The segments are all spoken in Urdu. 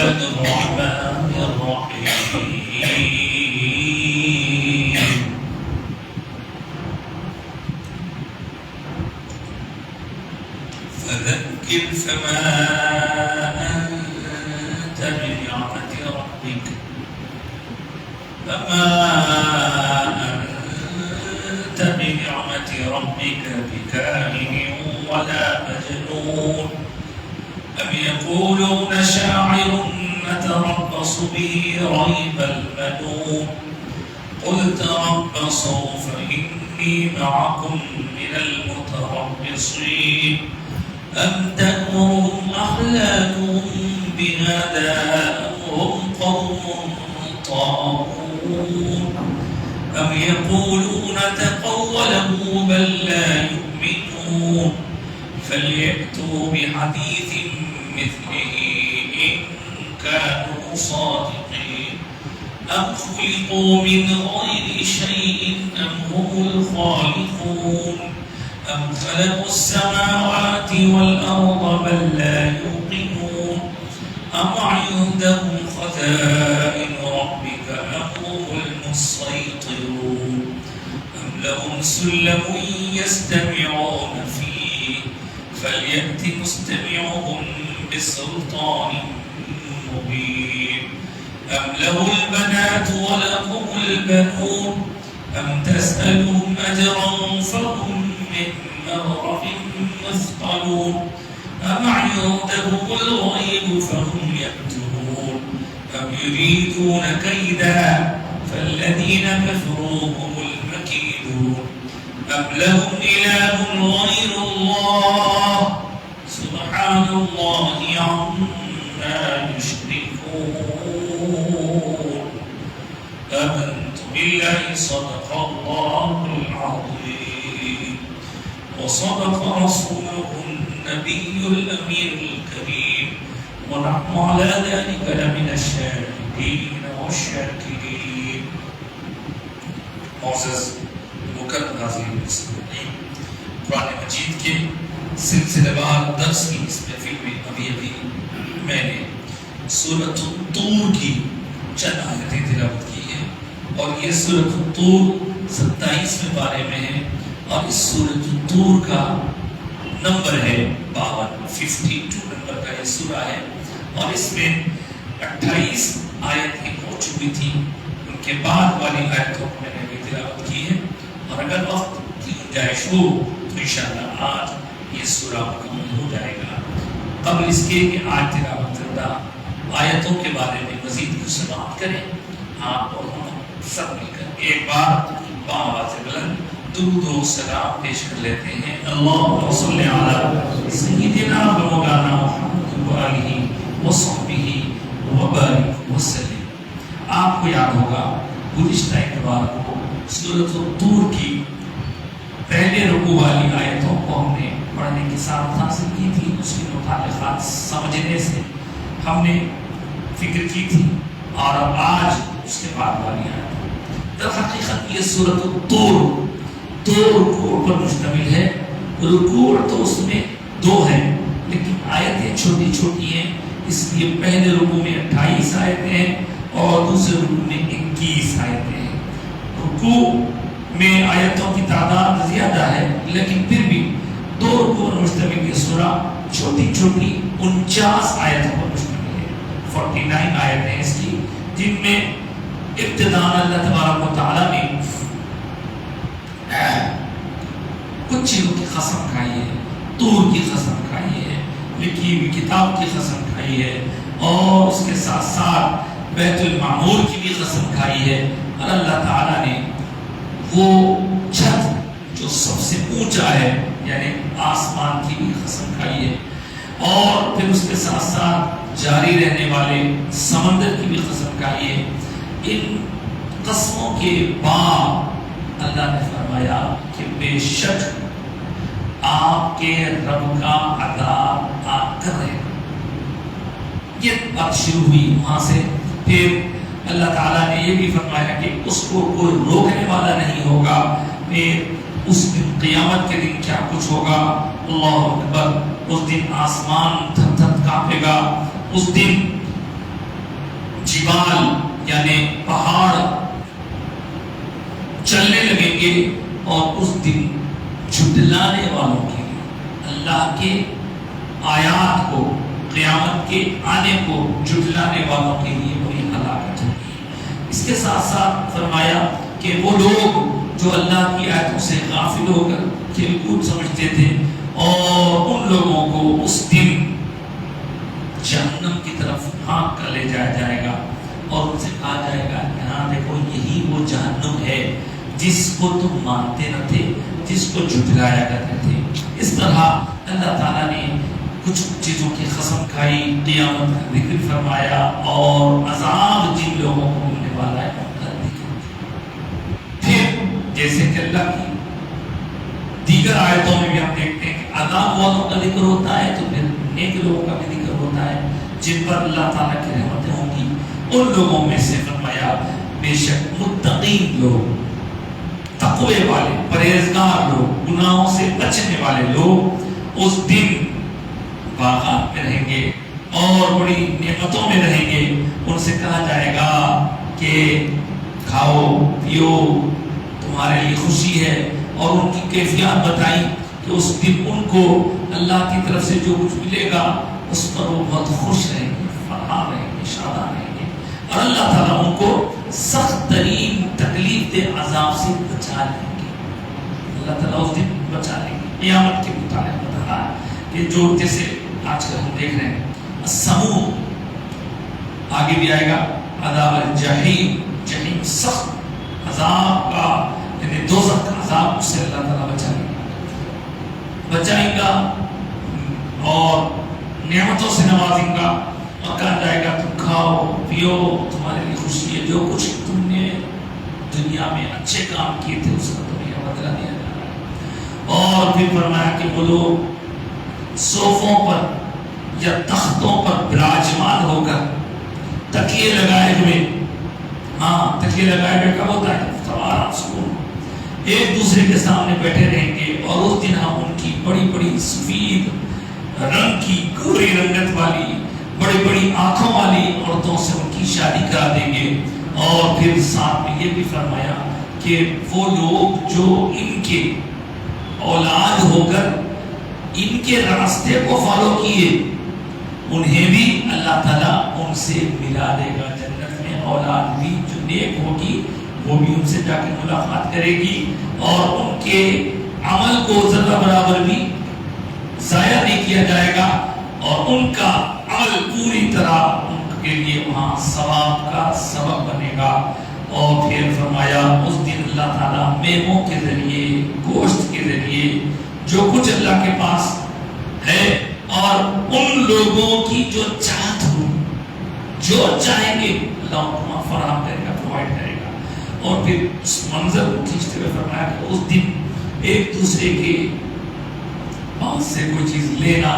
الرحمن الرحيم فذكر فما أنت بنعمة ربك بكاهن ولا مجنون أم يقولون شاعر نتربص به ريب المنون قل تربصوا فإني معكم من المتربصين أم تأمرهم أحلامهم بهذا أم هم قوم طاغون أم يقولون تقوله بل لا يؤمنون فليأتوا بحديث مثله إن كانوا صادقين أم خلقوا من غير شيء أم هم الخالقون أم خلقوا السماوات والأرض بل لا يوقنون أم عندهم خزائن ربك أم هم المسيطرون أم لهم سلم يستمعون فيه فليأت مستمعهم بسلطان مبين أم له البنات ولكم البنون أم تسألهم أجرا فهم من مغرم مثقلون أم عندهم الغيب فهم يكتبون أم يريدون كيدا فالذين كفروا هم المكيدون أم لهم إله غير الله سبحان الله عما يشركون آمنت بالله صدق الله العظيم وصدق رسوله النبي الأمين الكريم ونحن على ذلك لمن الشاهدين والشاكرين. معزز مکرم ناظرین قرآن مجید کے سلسلہ وار درس کی اس محفل میں ابھی میں نے سورۃ الطور کی چند آیتیں تلاوت کی ہیں اور یہ سورۃ الطور 27ویں پارے میں ہے اور اس سورۃ الطور کا نمبر ہے 52 نمبر کا یہ سورہ ہے اور اس میں 28 آیتیں ہو چکی تھی. ان کے بعد والی آیتوں کو میں نے بھی تلاوت کی ہے اور اگر وقت کی گنجائش ہو تو انشاءاللہ آج یہ سورہ مکمل ہو جائے گا. قبل اس کے کہ آج تلاوت کردہ آیتوں کے بارے میں مزید کچھ سماعت کریں آپ اور ہم سب مل کر ایک بار بآواز بلند درود و سلام پیش کر لیتے ہیں. اللہم صلی علی سیدنا و مولانا محمد و آلہ و صحبہ و بارک وسلم. آپ کو یاد ہوگا گزشتہ اتوار کو سورۃ الطور کی پہلے رکوع والی آیتوں کو ہم نے پڑھنے کی سعادت حاصل کی تھی. اس کے متعلقات سمجھنے سے ہم نے فکر کی تھی اور اب آج اس کے بعد والی آیت در حقیقت یہ سورۃ الطور دو رکوع پر مشتمل ہے. رکوع تو اس میں 2 ہیں لیکن آیتیں چھوٹی چھوٹی ہیں اس لیے پہلے رکوع میں 28 آیتیں ہیں اور دوسرے رکوع میں 21 آیتیں ہیں. رکوع میں آیتوں کی تعداد زیادہ ہے لیکن پھر بھی 2 رکوع پر مشتمل یہ سورہ چھوٹی چھوٹی 49 آیتوں پر مشتمل ہے. 49 آیتیں اس کی جن میں ابتداء اللہ تبارک و تعالی نے کچھ چیزوں کی قسم کھائی ہے. طور کی قسم کھائی ہے, لکھی ہوئی کتاب کی قسم کھائی ہے اور اس کے ساتھ ساتھ بیت المعمور کی بھی قسم کھائی ہے. اور اللہ تعالیٰ نے وہ چھت جو سب سے اونچا ہے یعنی آسمان کی بھی قسم کھائی ہے اور پھر اس کے ساتھ ساتھ جاری رہنے والے سمندر کی بھی قسم کھائی ہے. ان قسموں کے بعد اللہ نے فرمایا کہ بے شک آپ کے رب کا عذاب آ کر رہے گا. یہ بات شروع ہوئی وہاں سے. پھر اللہ تعالیٰ نے یہ بھی فرمایا کہ اس کو کوئی روکنے والا نہیں ہوگا. پھر اس دن قیامت کے دن کیا کچھ ہوگا. اللہ اکبر. اس دن آسمان تھر تھر کانپے گا. اس دن جبال یعنی پہاڑ چلنے لگیں گے، اور اس دن جھٹلانے والوں کے لیے، اللہ کے آیات کو، قیامت کے آنے کو جھٹلانے والوں کے لیے بڑی ہلاکت ہوگی۔ اس کے ساتھ ساتھ فرمایا کہ وہ لوگ جو اللہ کی آیتوں سے غافل ہو کر کھیل کود سمجھتے تھے، اور ان لوگوں کو اس دن جہنم کی طرف ہانک کر لے جایا جائے گا، اور ان سے کہا جائے گا کہ ہاں دیکھو یہی وہ جہنم ہے جس کو تم مانتے نہ تھے، جس کو جھٹلایا کرتے تھے۔ اس طرح اللہ تعالیٰ نے کچھ چیزوں کی قسم کھائی، قیامت کا ذکر فرمایا، اور عذاب جن لوگوں کو ملنے والا ہے ان کا ذکر۔ پھر جیسے کہ اللہ کی دیگر آیتوں میں بھی ہم دیکھتے ہیں کہ عذاب والوں کا ذکر ہوتا ہے، تو پھر نیک لوگوں کا بھی ذکر ہوتا ہے جن پر اللہ تعالیٰ کی رحمتیں ہوں گی۔ ان لوگوں میں سے فرمایا بے شک متقین لوگ، تقوی والے، پرہیزگار لوگ، گناہوں سے بچنے والے لوگ اس دن باغات میں رہیں گے اور بڑی نعمتوں میں رہیں گے۔ ان سے کہا جائے گا کہ کھاؤ پیو، تمہارے لیے خوشی ہے، اور ان کی کیفیات بتائی کہ اس دن ان کو اللہ کی طرف سے جو کچھ ملے گا اس پر وہ بہت خوش رہیں گے، فرحاں رہیں گے، شاداں رہیں گے، اور اللہ تعالیٰ ان کو سخت ترین تکلیف دہ عذاب سے بچا لیں گے۔ اللہ تعالیٰ اس دن بچا لیں گے۔ قیامت کے متعلق بتا رہا ہے کہ جو جیسے آج کل ہم دیکھ رہے ہیں السموم، آگے بھی آئے گا عذاب الجحیم، جحیم سخت عذاب کا، یعنی دوزخ کا عذاب، اس سے اللہ تعالیٰ بچائیں گا اور نعمتوں سے نوازیں گا، اور کہا جائے گا تم کھاؤ پیو، تمہارے لیے خوشی ہے، جو کچھ تم نے دنیا میں اچھے کام کیے تھے اس کا تمہیں بدلہ دیا جا رہا ہے۔ اور پھر فرمایا کہ وہ لوگ صوفوں پر یا تختوں پر براجمان ہو کر تکیے لگائے ہوئے، ہاں تکیے لگائے ہوئے کب ہوتا ہے؟ آرام سکون، ایک دوسرے کے سامنے بیٹھے رہیں گے، اور اس دن ہم ان کی بڑی بڑی سفید رنگ کی گوری رنگت والی بڑی بڑی آنکھوں والی عورتوں سے ان کی شادی کرا دیں گے۔ اور پھر ساتھ میں یہ بھی فرمایا کہ وہ لوگ جو ان کے اولاد ہو کر ان کے راستے کو فالو کیے، انہیں بھی اللہ تعالیٰ ان سے ملا دے گا جنت میں۔ اولاد بھی جو نیک ہوگی وہ بھی ان سے جا کے ملاقات کرے گی، اور ان کے عمل کو ذرہ برابر بھی ضائع نہیں کیا جائے گا، اور ان کا عمل پوری طرح ان کے لیے وہاں ثواب کا سبب بنے گا۔ اور پھر فرمایا اس دن اللہ تعالیٰ میووں کے ذریعے، گوشت کے ذریعے، جو کچھ اللہ کے پاس ہے، اور ان لوگوں کی جو چاہت ہو، جو چاہیں گے اللہ ان کو فراہم کرے گا، پرووائڈ کرے گا۔ اور پھر اس منظر کو کھینچتے ہوئے فرمایا کہ اس دن ایک دوسرے کے پاس سے کوئی چیز لینا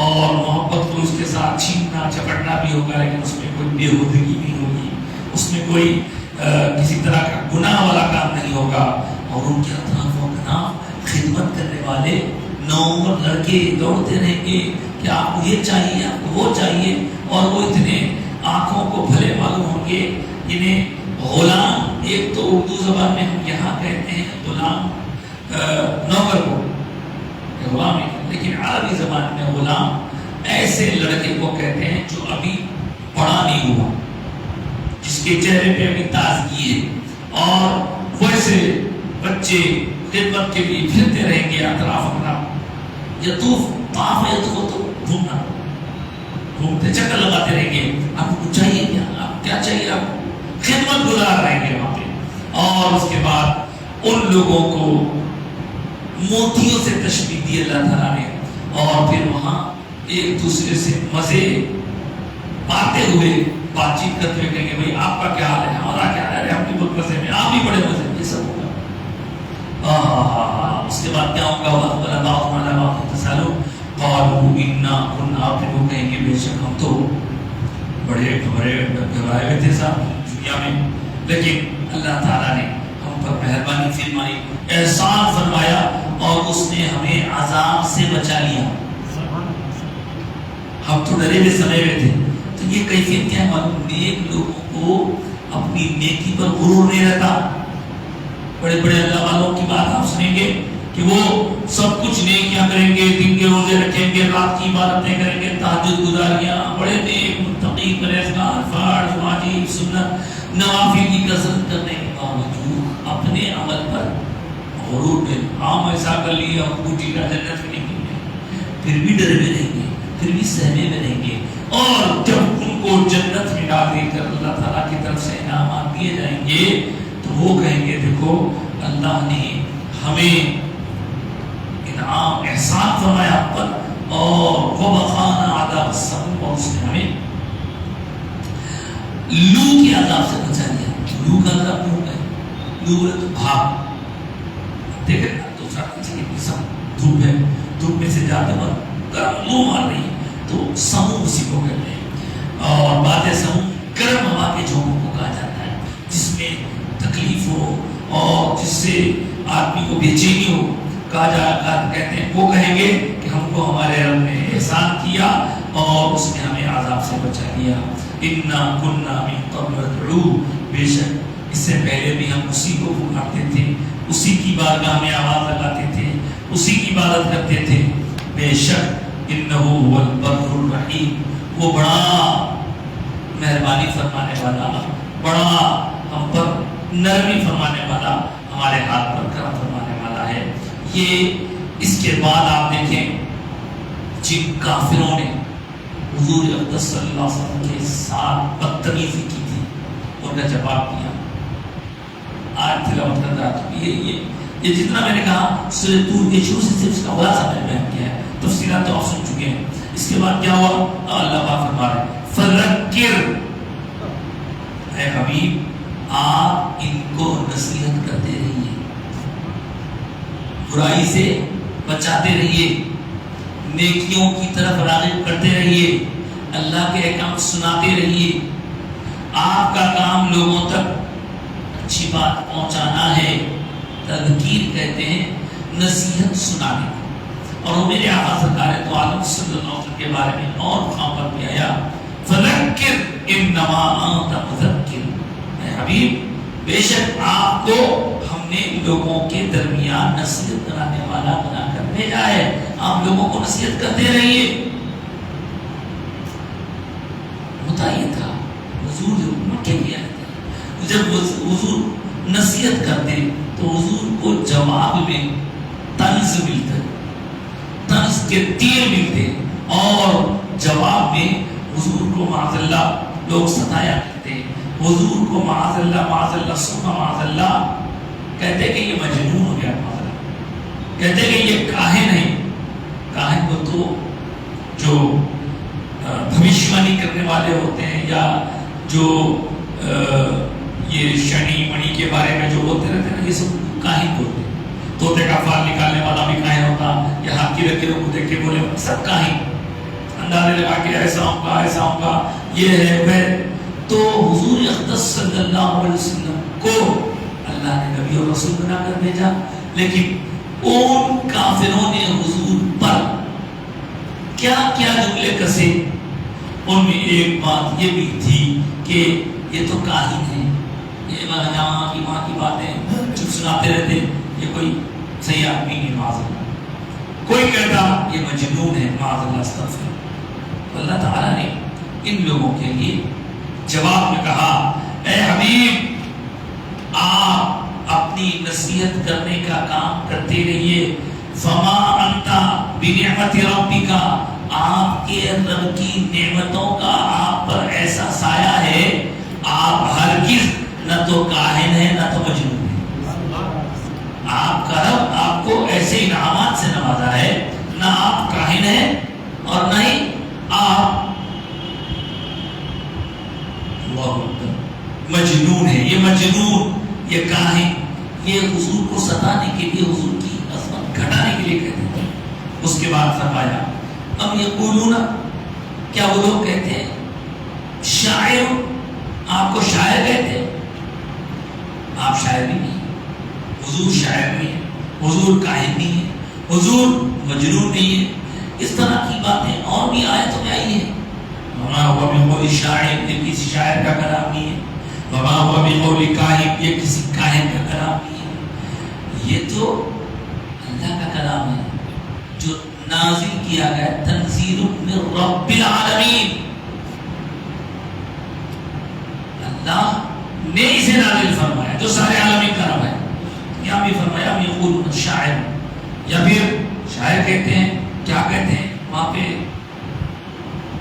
اور محبت کو اس کے ساتھ چھیننا چپٹنا بھی ہوگا، لیکن اس میں کوئی بےہودگی نہیں ہوگی، اس میں کوئی کسی طرح کا گناہ والا کام نہیں ہوگا۔ اور ان کے اطراف و کناف خدمت کرنے والے نوعمر لڑکے دوڑتے رہیں گے کہ آپ کو یہ چاہیے، آپ کو وہ چاہیے، اور وہ اتنے آنکھوں کو بھلے معلوم ہوں گے۔ انہیں غلام، ایک تو اردو زبان میں ہم یہاں کہتے ہیں غلام نوکر کو غلام، لیکن عربی زبان میں غلام ایسے لڑکے کو کہتے ہیں جو ابھی بڑا نہیں ہوا، جس کے چہرے پہ ابھی تازگی ہے، اور ویسے بچے خدمت کے لیے پھرتے رہیں گے اطراف اطراف، یطوف طاف یطوف، تو گھومنا، گھومتے چکر لگاتے رہیں گے، آپ کو چاہیے کیا، آپ کیا چاہیے، آپ خدمت گزار رہیں گے وہاں پہ۔ اور اس کے بعد ان لوگوں کو موتیوں سے تشبیہ دی اللہ تعالیٰ نے، اور پھر وہاں ایک دوسرے سے مزے پاتے ہوئے بات چیت کرتے ہوئے کہیں گے بھائی آپ کا کیا حال ہے، ہمارا کیا حال ہے، ہم بھی بہت مزے میں، آپ بھی بڑے مزے میں، یہ سب ہوگا۔ اس کے بعد کیا ہوگا؟ پھر وہ کہیں گے بے شک ہم تو بڑے گھبرائے ہوئے تھے صاحب دنیا میں، لیکن اللہ تعالیٰ نے ہم پر مہربانی فرمائی، احسان فرمایا، اور اس نے ہمیں عذاب سے بچا لیا۔ ہم تو ڈرے ہوئے سمے ہوئے تھے، تو یہ کیفیت کیا ہے؟ نیک لوگوں کو اپنی نیکی پر غرور نہیں رہتا. بڑے بڑے اللہ والوں کی بات آپ سنیں گے کہ وہ سب کچھ نیکیاں کریں گے، دن کے روزے رکھیں گے، رات کی عبادتیں کریں گے، تہجد گزاریاں، بڑے نیک متقی پرہیزگار، فرض واجب سنت نوافل کی کثرت کرنے کے باوجود اپنے عمل پر غرور میں ہم ایسا کر لیا پوٹی کا جنت میں نہیں گئے، پھر بھی ڈرے میں رہیں گے، پھر بھی سہمے میں رہیں گے. اور جب ان کو جنت میں ڈال دے کر اللہ تعالیٰ کی طرف سے انعامات دیے جائیں گے تو وہ کہیں گے دیکھو اللہ نے ہمیں انعام احسان فرمایا پر، اور وبخانا عذاب السموم، اور اس نے ہمیں لو کے عذاب سے بچا لیا. لو کا عذاب کیوں ہے؟ لو بولے تو بھاگ، دیکھیں نا دوسرا کسی قسم دھوپ ہے، دھوپ میں سے جاتے وقت گرم لو مار رہی ہے تو سموم اسی کو کہتے ہیں. اور بات سموم گرم ہوا کے جھونکوں کو کہا جاتا ہے، جس میں تکلیف ہو اور جس سے آدمی کو بے چینی ہو. کہا کہتے ہیں وہ کہیں گے کہ ہم کو ہمارے رب نے احسان کیا اور اس نے ہمیں عذاب سے بچا لیا. انا کنا من قبل ندعوہ، بے شک اس سے پہلے بھی ہم اسی کو پکارتے تھے، اسی کی بارگاہ میں آواز لگاتے تھے، اسی کی عبادت کرتے تھے. بے شک انہ هو البر الرحیم، وہ بڑا مہربانی فرمانے والا، بڑا ہم پر نرمی فرمانے والا، ہمارے ہاتھ پر کرم فرمانے والا ہے. یہ اس کے بعد آپ دیکھیں جن کافروں نے حضور اقدس صلی اللہ علیہ وسلم کے ساتھ بدتمیزی کی تھی ان کا جواب دیا. آج تلاوت کر رہا تھا یہ جتنا میں نے کہا سورہ طور کے شروع سے صرف اس کا خلاصہ میں نے بیان کیا ہے، تفصیلات تو آپ سن چکے ہیں. اس کے بعد کیا ہوا؟ اللہ پاک فرما رہے ہیں فذکر، اے حبیب آپ ان کو نصیحت کرتے رہیے، برائی سے بچاتے رہیے، نیکیوں کی طرف راغب کرتے رہیے، اللہ کے احکام سناتے رہیے. آپ کا کام لوگوں تک اچھی بات پہنچانا ہے. تذکیر کہتے ہیں نصیحت سنانے کو. اور میرے آقا سرکار تو عالم صلی اللہ علیہ وسلم کے بارے میں اور مقام پر بھی آیا فذکر انما انت مذکر، اے حبیب بے شک آپ کو ہم نے لوگوں کے درمیان نصیحت کرانے والا بنا کر بھیجا ہے، آپ لوگوں کو نصیحت کرتے رہیے. ہوتا یہ تھا حضور مکے کیا تھا، جب حضور نصیحت کرتے تو حضور کو جواب میں طنز ملتا، طنز کے تیر ملتے، اور جواب میں حضور کو معاذ اللہ لوگ ستایا کرتے، حضور کو معاذ اللہ سما معاذ اللہ کہتے کہ یہ مجنون ہو گیا، معاذ اللہ کہتے کہ یہ کاہن ہے. کاہن کو تو جو بھوشیوانی کرنے والے ہوتے ہیں یا جو یہ شنی منی کے بارے میں جو بولتے رہتے ہیں، یہ سب کاہن ہوتے ہیں. طوطے کا فال نکالنے والا بھی کاہن ہوتا، یا ہاتھ کی لکیروں کو دیکھ کے بولے سب کاہن، اندازے لگا کے ایسا ہوگا یہ ہے وہ. تو حضور اقدس صلی اللہ علیہ وسلم کو اللہ نے نبی اور رسول بنا کر بھیجا، لیکن ان کافروں نے حضور پر کیا کیا جملے کسے. ان میں ایک بات یہ بھی تھی کہ یہ تو کاہن ہے، یہ ماں کی باتیں چپ سناتے رہتے، یہ کوئی صحیح آدمی نہیں معاذ اللہ. کوئی کہتا یہ مجنون ہے معاذ اللہ استغفر. اللہ تعالیٰ نے ان لوگوں کے لیے جواب میں کہا اے حبیب آپ اپنی نصیحت کرنے کا کام کرتے رہیے. فما انتا بنعمت ربک، آپ کے رب کی نعمتوں کا آپ پر ایسا سایہ ہے، آپ ہرگز نہ تو کاہن ہے نہ تو مجنون ہے. آپ کا رب آپ کو ایسے انعامات سے نوازا ہے، نہ آپ کاہن ہیں اور نہ ہی آپ مجنون ہے. یہ مجنون، یہ کاہن، یہ حضور کو ستانے کے لیے، حضور کی عظمت گھٹانے کے لیے کہتے ہیں. اس کے بعد فرمایا اب یقولون، کیا وہ لوگ کہتے ہیں شاعر، آپ کو شاعر کہتے ہیں؟ آپ شاعر بھی نہیں، حضور شاعر نہیں ہے، حضور کاہن نہیں ہے، حضور مجنون نہیں ہے. اس طرح کی باتیں اور بھی آیتوں میں آئی ہیں. وما هو بقول شاعر، یہ کسی شاعر کا کلام نہیں ہے. وما هو بقول کاہن، یہ کسی کاہن کا کلام نہیں ہے. یہ تو اللہ کا کلام ہے جو نازل کیا گیا، تنزیل من رب العالمین. اللہ نے اسے نازل فرمایا جو سارے عالمین کا رب ہے. یہاں بھی فرمایا یقولون شاعر، یا پھر شاعر کہتے ہیں. کیا کہتے ہیں وہاں پہ؟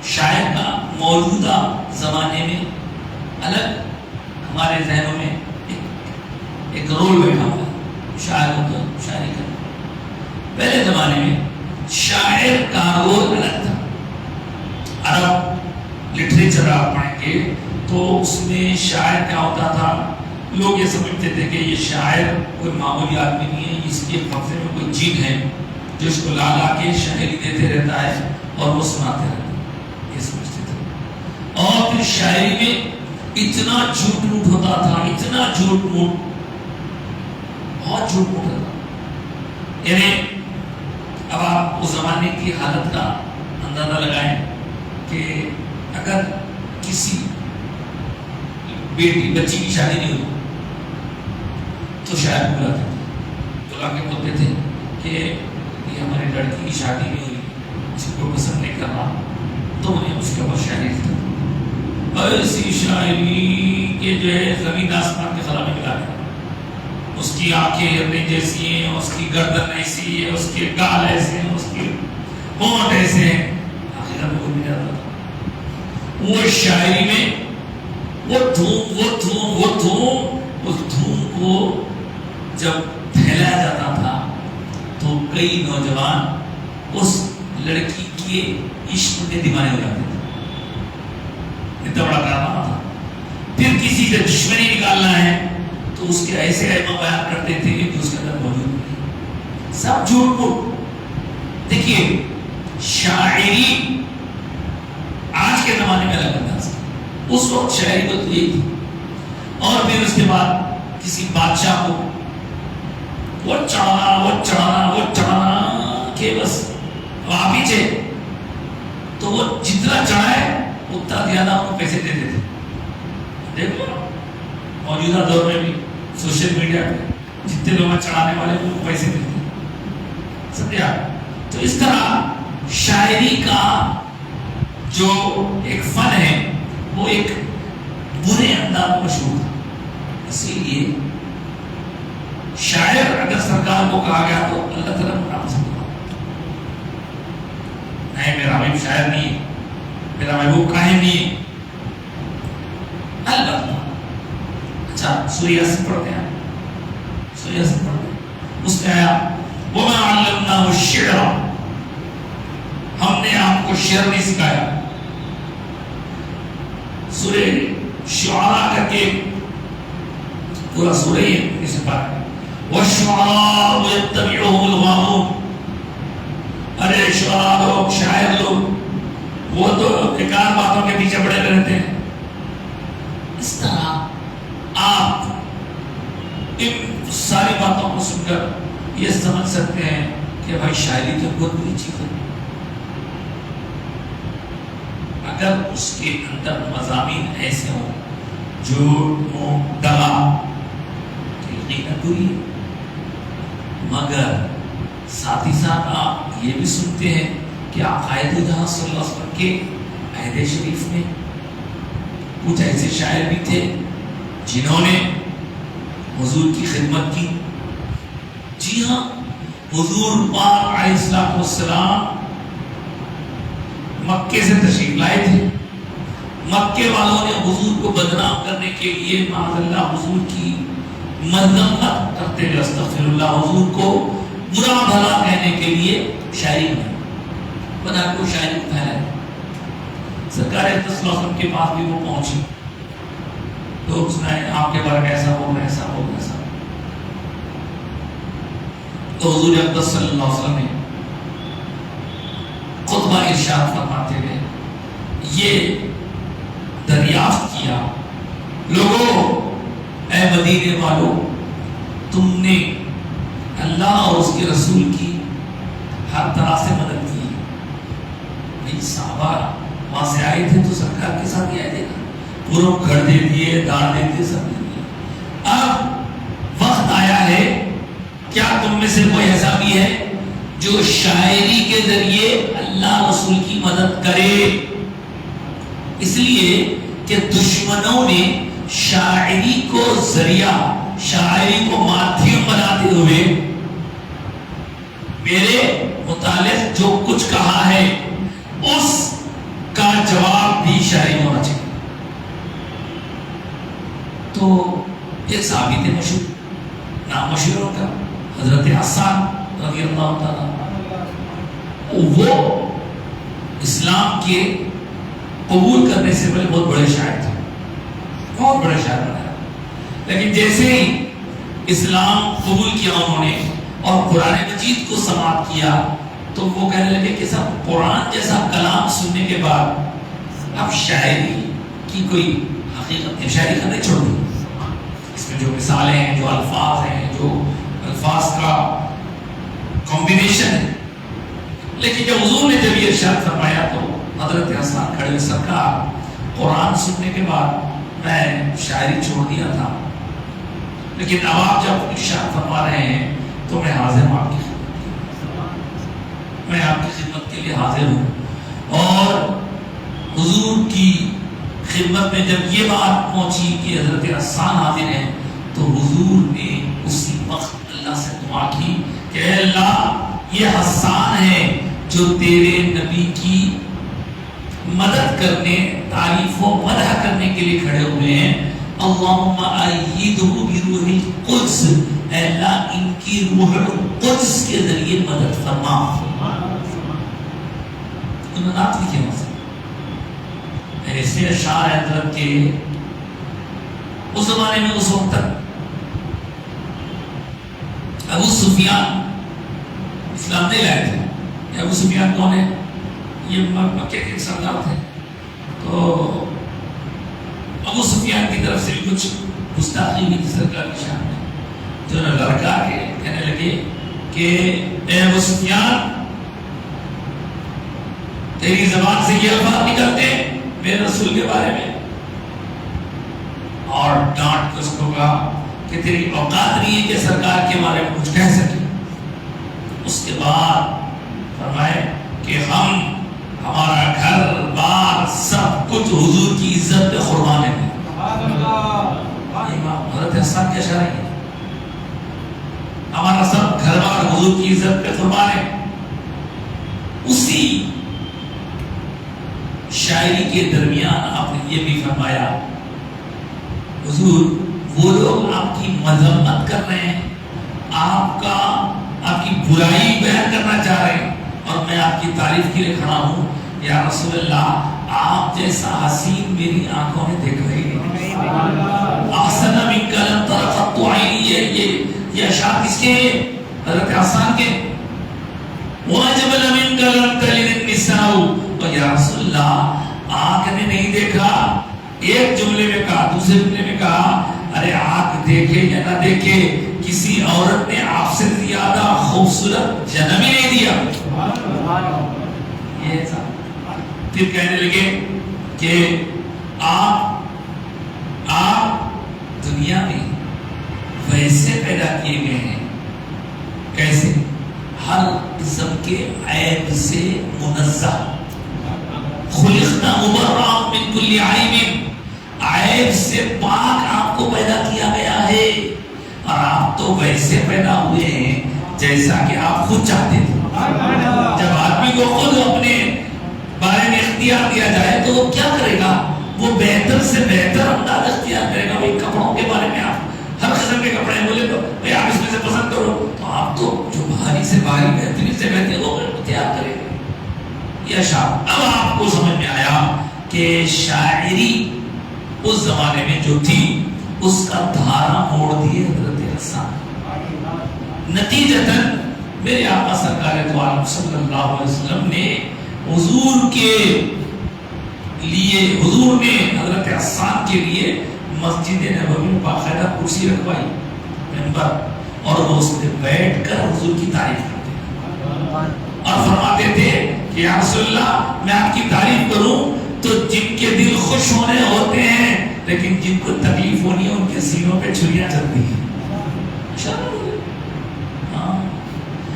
شاعر کا موجودہ زمانے میں الگ ہمارے ذہنوں میں ایک رول بیٹھا ہوا ہے. شاعر ہوتا شاعری کا. پہلے زمانے میں شاعر کا رول الگ تھا. عرب لٹریچر آپ پڑھیں گے تو اس میں شاعر کیا ہوتا تھا؟ لوگ یہ سمجھتے تھے کہ یہ شاعر کوئی معمولی آدمی نہیں ہے، اس کے قبضے میں کوئی جن ہے جو اس کو لا لا کے شاعری دیتے رہتا ہے اور وہ سناتے رہتا ہے، یہ سمجھتے تھے. اور پھر شاعری میں اتنا جھوٹ موٹ ہوتا تھا، اتنا جھوٹ موٹ، بہت جھوٹ موٹ ہوتا تھا. یعنی اب آپ اس زمانے کی حالت کا اندازہ لگائیں کہ اگر کسی بیٹی بچی کی شادی نہیں ہوئی تو شاعر بلاتے تھے، بلا کے بولتے تھے کہ یہ ہماری لڑکی کی شادی نہیں ہوئی، اس کو پسند نہیں کر رہا، تو انہیں اس کے اوپر شاعری لکھتا. ایسی شاعری کے جو ہے زمین آسمان کے خلا میں ملا ہے. اس کی آنکھیں ہرنے جیسی ہیں، اس کی گردن ایسی ہے، اس کے گال ایسے ہیں، اس کے ہونٹ ایسے ہیں. آخر میں کوئی بھی جاتا تھا وہ شاعری میں وہ دھوم اس دھوم کو جب پھیلایا جاتا تھا تو کئی نوجوان اس لڑکی کے عشق میں دیوانے ہو جاتے تھے. اتنا بڑا کارنامہ تھا. پھر کسی سے دشمنی نکالنا ہے تو اس کے ایسے ایما بیان کرتے تھے کہ اس کے اندر موجود نہیں. سب جھوٹ موٹ. دیکھیے شاعری آج کے زمانے میں الگ انداز ہے، اس وقت شاعری تو یہی تھی. اور پھر اس کے بعد کسی بادشاہ کو وہ چڑھانا کہ بس وہاں پیچھے تو وہ جتنا چڑھائے اتنا زیادہ ان پیسے دیتے تھے. دیکھو موجودہ دور میں بھی سوشل میڈیا پہ جتنے لوگ چڑھانے والے ان کو پیسے دیتے ہیں، سمجھا؟ تو اس طرح شاعری کا جو ایک فن ہے وہ ایک برے انداز مشہور تھا. اسی لیے شاعر اگر سرکار کو کہا گیا تو اللہ تعالیٰ کو ناپسند ہوا. نہیں میرا محبوب شاعر نہیں ہے، میرا محبوب کاہن نہیں ہے. البتہ اچھا سورہ یاسین پڑھتے ہیں، سورہ یاسین پڑھتے ہیں. اس میں آیا وَمَا عَلَّمْنَاهُ الشِّعْرَ، ہم نے آپ کو شعر نہیں سکھایا. سورہ شعراء کر کے پورا سورہ ہی ہے اس پارے میں. وَالشُّعَرَاءُ يَتَّبِعُهُمُ الْغَاوُونَ، ارے شعراء لوگ، شاعر لوگ وہ تو بیکار باتوں کے پیچھے پڑے رہتے ہیں. اس طرح آپ ان ساری باتوں کو سن کر یہ سمجھ سکتے ہیں کہ بھائی شاعری تو بہت بری چیز ہے. اگر اس کے اندر مضامین ایسے ہوں جو دغا یقیناً بری ہے، مگر ساتھ ہی ساتھ آپ یہ بھی سنتے ہیں کہ عقائد جہاں صلی اللہ علیہ وسلم کے عہد شریف میں کچھ ایسے شاعر بھی تھے جنہوں نے حضور کی خدمت کی. جی ہاں، حضور پاک علیہ السلام مکے سے تشریف لائے تھے. مکے والوں نے حضور کو بدنام کرنے کے لیے معاذ اللہ حضور کی مذمت کرتے ہوئے استغفر اللہ حضور کو برا بھلا کہنے کے لیے شاعری بنا کو شاعری پھیلائی. سرکار صلی اللہ علیہ وسلم کے پاس بھی وہ پہنچی، لوگ سنائے آپ کے بارے میں ایسا ہو ایسا ہو ایسا. تو حضور اقدس صلی اللہ علیہ وسلم نے خطبہ ارشاد فرماتے ہوئے یہ دریافت کیا، لوگوں اے مدینے والوں، تم نے اللہ اور اس کے رسول کی ہر طرح سے مدد کی. صحابہ وہاں سے آئے تھے تو سرکار کے ساتھ ہی آئے تھے نا، پورا گھر دے دیے، دار دے دیے، سب دے دیے۔ اب وقت آیا ہے، کیا تم میں سے کوئی ایسا بھی ہے جو شاعری کے ذریعے اللہ رسول کی مدد کرے؟ اس لیے کہ دشمنوں نے شاعری کو ذریعہ، شاعری کو مادھیم بناتے ہوئے میرے متعلق جو کچھ کہا ہے اس کا جواب بھی شاعری ہونا چاہیے۔ تو ایک صحابی تھے مشہور، نام مشہور کا حضرت حسان رضی اللہ تعالیٰ، وہ اسلام کے قبول کرنے سے پہلے بہت بڑے شاعر تھے، بہت بڑے شاعر بنایا، لیکن جیسے ہی اسلام قبول کیا انہوں نے اور قرآن مجید کو سماعت کیا تو وہ کہنے لگے کہ سب قرآن جیسا کلام سننے کے بعد اب شاعری کی کوئی حقیقت نہیں، شاعری کرنے چھوڑ دی۔ اس میں جو مثالیں ہیں، جو الفاظ ہیں، جو الفاظ کا کمبینیشن ہے، لیکن جب حضور نے جب یہ ارشاد فرمایا تو حضرت حسان کھڑے ہوئے، سرکار قرآن سننے کے بعد میں شاعری چھوڑ دیا تھا، لیکن اب آپ جب ارشاد فرما رہے ہیں تو میں حاضر ہوں، آپ کی میں آپ کی خدمت کے لیے حاضر ہوں۔ اور حضور کی خدمت میں جب یہ بات پہنچی کہ حضرت حسان حاضر ہیں تو حضور نے اسی وقت اللہ سے دعا کی کہ اے اللہ یہ حسان ہے جو تیرے نبی کی مدد کرنے، تعریف و مدح کرنے کے لیے کھڑے ہوئے ہیں، اللہم ایدہ بروح القدس، اے اللہ ان کی روح القدس کے ذریعے مدد فرما۔ انہوں نے نعت لکھی وہاں سے ایسے اشعار ہیں حضرت کے، اس زمانے میں اس وقت تک ابو سفیان اسلام نہیں لائے تھے۔ ابو سفیان کون ہے؟ یہ مکے کے سردار تھے، تو ابو سفیان کی طرف سے بھی کچھ گستاخی ہوئی تھی سرکار کی شان میں، جو لڑکا کے کہنے لگے کہ اے ابو سفیان تیری زبان سے یہ الفاظ نکلتے ہیں میرے رسول کے بارے میں، اور ڈانٹ کے اس کو کہا کہ تیری اوقات نہیں ہے کہ سرکار کے بارے میں کچھ کہہ سکے۔ اس کے بعد فرمائے کہ ہم ہمارا گھر بار سب کچھ حضور کی عزت پہ قربان ہے۔ حضرت حسان کیا اشارہ ہے، ہمارا سب گھر بار حضور کی عزت پہ قربان ہے۔ اسی شاعری کے درمیان آپ نے یہ بھی فرمایا حضور وہ لوگ آپ کی مذمت کر رہے ہیں، آپ کی برائی بیان کرنا چاہ رہے ہیں، اور میں آپ کی تعریف کے لیے کھڑا ہوں، یا رسول اللہ آپ جیسا حسین میری آنکھوں نے دیکھا ہی نہیں۔ احسن منک لم تر قط عینی، یہ اشعار کس کے؟ حضرت حسان کے۔ واجمل منک لم تلد النساء، اور یا رسول اللہ آنکھ نے نہیں دیکھا، ایک جملے میں کہا، دوسرے جملے میں کہا ارے آنکھ دیکھے یا نہ دیکھے کسی عورت نے آپ سے زیادہ خوبصورت جنم ہی نہیں دیا۔ یہ تھا۔ پھر کہنے لگے کہ آپ دنیا میں ویسے پیدا کیے گئے ہیں، کیسے؟ ہر قسم کے عیب سے منزہ، خلقنا مبرأ من کل عیب، عیب سے پاک آپ کو پیدا کیا گیا ہے، اور آپ تو ویسے پیدا ہوئے ہیں جیسا کہ آپ خود چاہتے تھے۔ جب آدمی کو خود اپنے بارے میں اختیار دیا جائے تو وہ کیا کرے گا؟ وہ بہتر سے بہتر انداز اختیار کرے گا۔ بھائی کپڑوں کے بارے میں آپ ہر قسم کے کپڑے بولے تو بھائی آپ اس میں سے پسند کرو، تو آپ تو جو بھاری سے بھاری بہترین سے بہترین وہ اختیار کرے گا۔ یہ اشعار اب آپ کو سمجھ میں آیا کہ شاعری اس زمانے میں جو تھی اس کا دھارا موڑ دیے حضرت حسان۔ نتیجتاً میرے آقا سرکار دو عالم صلی اللہ علیہ وسلم نے حضور کے لیے، حضور نے حضرت حسان کے لیے مسجد نبوی میں باقاعدہ کرسی رکھوائی، ممبر، اور وہ اس پہ بیٹھ کر حضور کی تعریف کرتے ہیں۔ اور فرماتے تھے کہ یا رسول اللہ میں آپ کی تعریف کروں تو جن کے دل خوش ہونے ہوتے ہیں لیکن جن کو تکلیف ہونی ہے ان کے سینوں پہ چھریاں چلتی ہیں.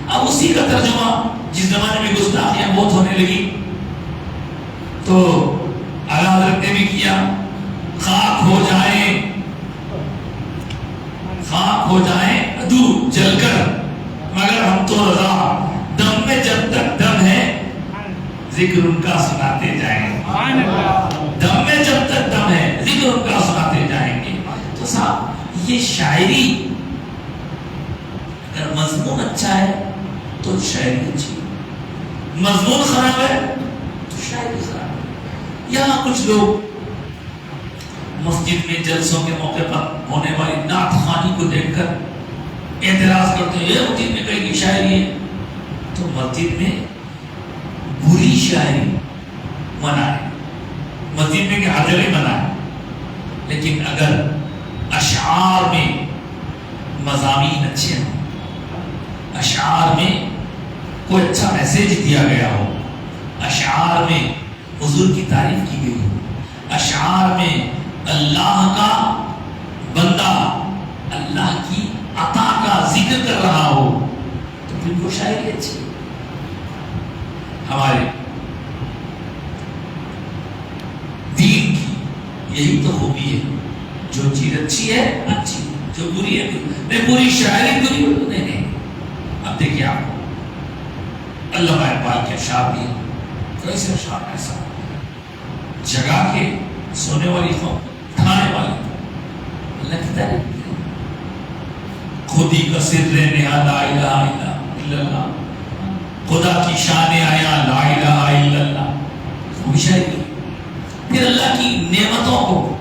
اب اسی کا ترجمہ جس زمانے میں گستاخیاں بہت ہونے لگی تو اعلیٰ حضرت نے بھی کیا. خاک ہو جائیں عدو جل کر مگر ہم تو رضا، دم میں جب تک دم ہے ذکر ان کا سناتے جائیں. دم میں جب تک دم ہے ذکر ان کا سناتے جائیں گے. تو صاحب یہ شاعری اگر مضمون اچھا ہے تو شاعری اچھی ہے، مضمون خراب ہے تو شاعری خراب ہے. یہاں کچھ لوگ مسجد میں جلسوں کے موقع پر ہونے والی نعت خوانی کو دیکھ کر اعتراض کرتے ہیں یہ مسجد میں کہیں کی شاعری ہے. تو مسجد میں بری شاعری منع ہے، مسجد میں کہ ہر جگہ منع ہے، لیکن اگر اشعار میں مضامین اچھے ہوں، اشعار میں کوئی اچھا میسیج دیا گیا ہو، اشعار میں حضور کی تعریف کی گئی ہو، اشعار میں اللہ کا بندہ اللہ کی عطا کا ذکر کر رہا ہو تو پھر وہ شاعری اچھی ہے. ہمارے دین کی یہی تو خوبی ہے، جو چیز اچھی ہے اچھی، جو بری ہے نہیں. پوری شاعری بری نہیں. اب دیکھیے آپ کو علامہ اقبال کے اشعار بھی کیسے اشعار ایسا جگہ کے سونے والی قوم اٹھانے والی اللہ کی تعریف. خودی کا سر نہا لا الہ الا اللہ، خدا کی شان آیا لا الہ الا اللہ. پھر اللہ کی نعمتوں کو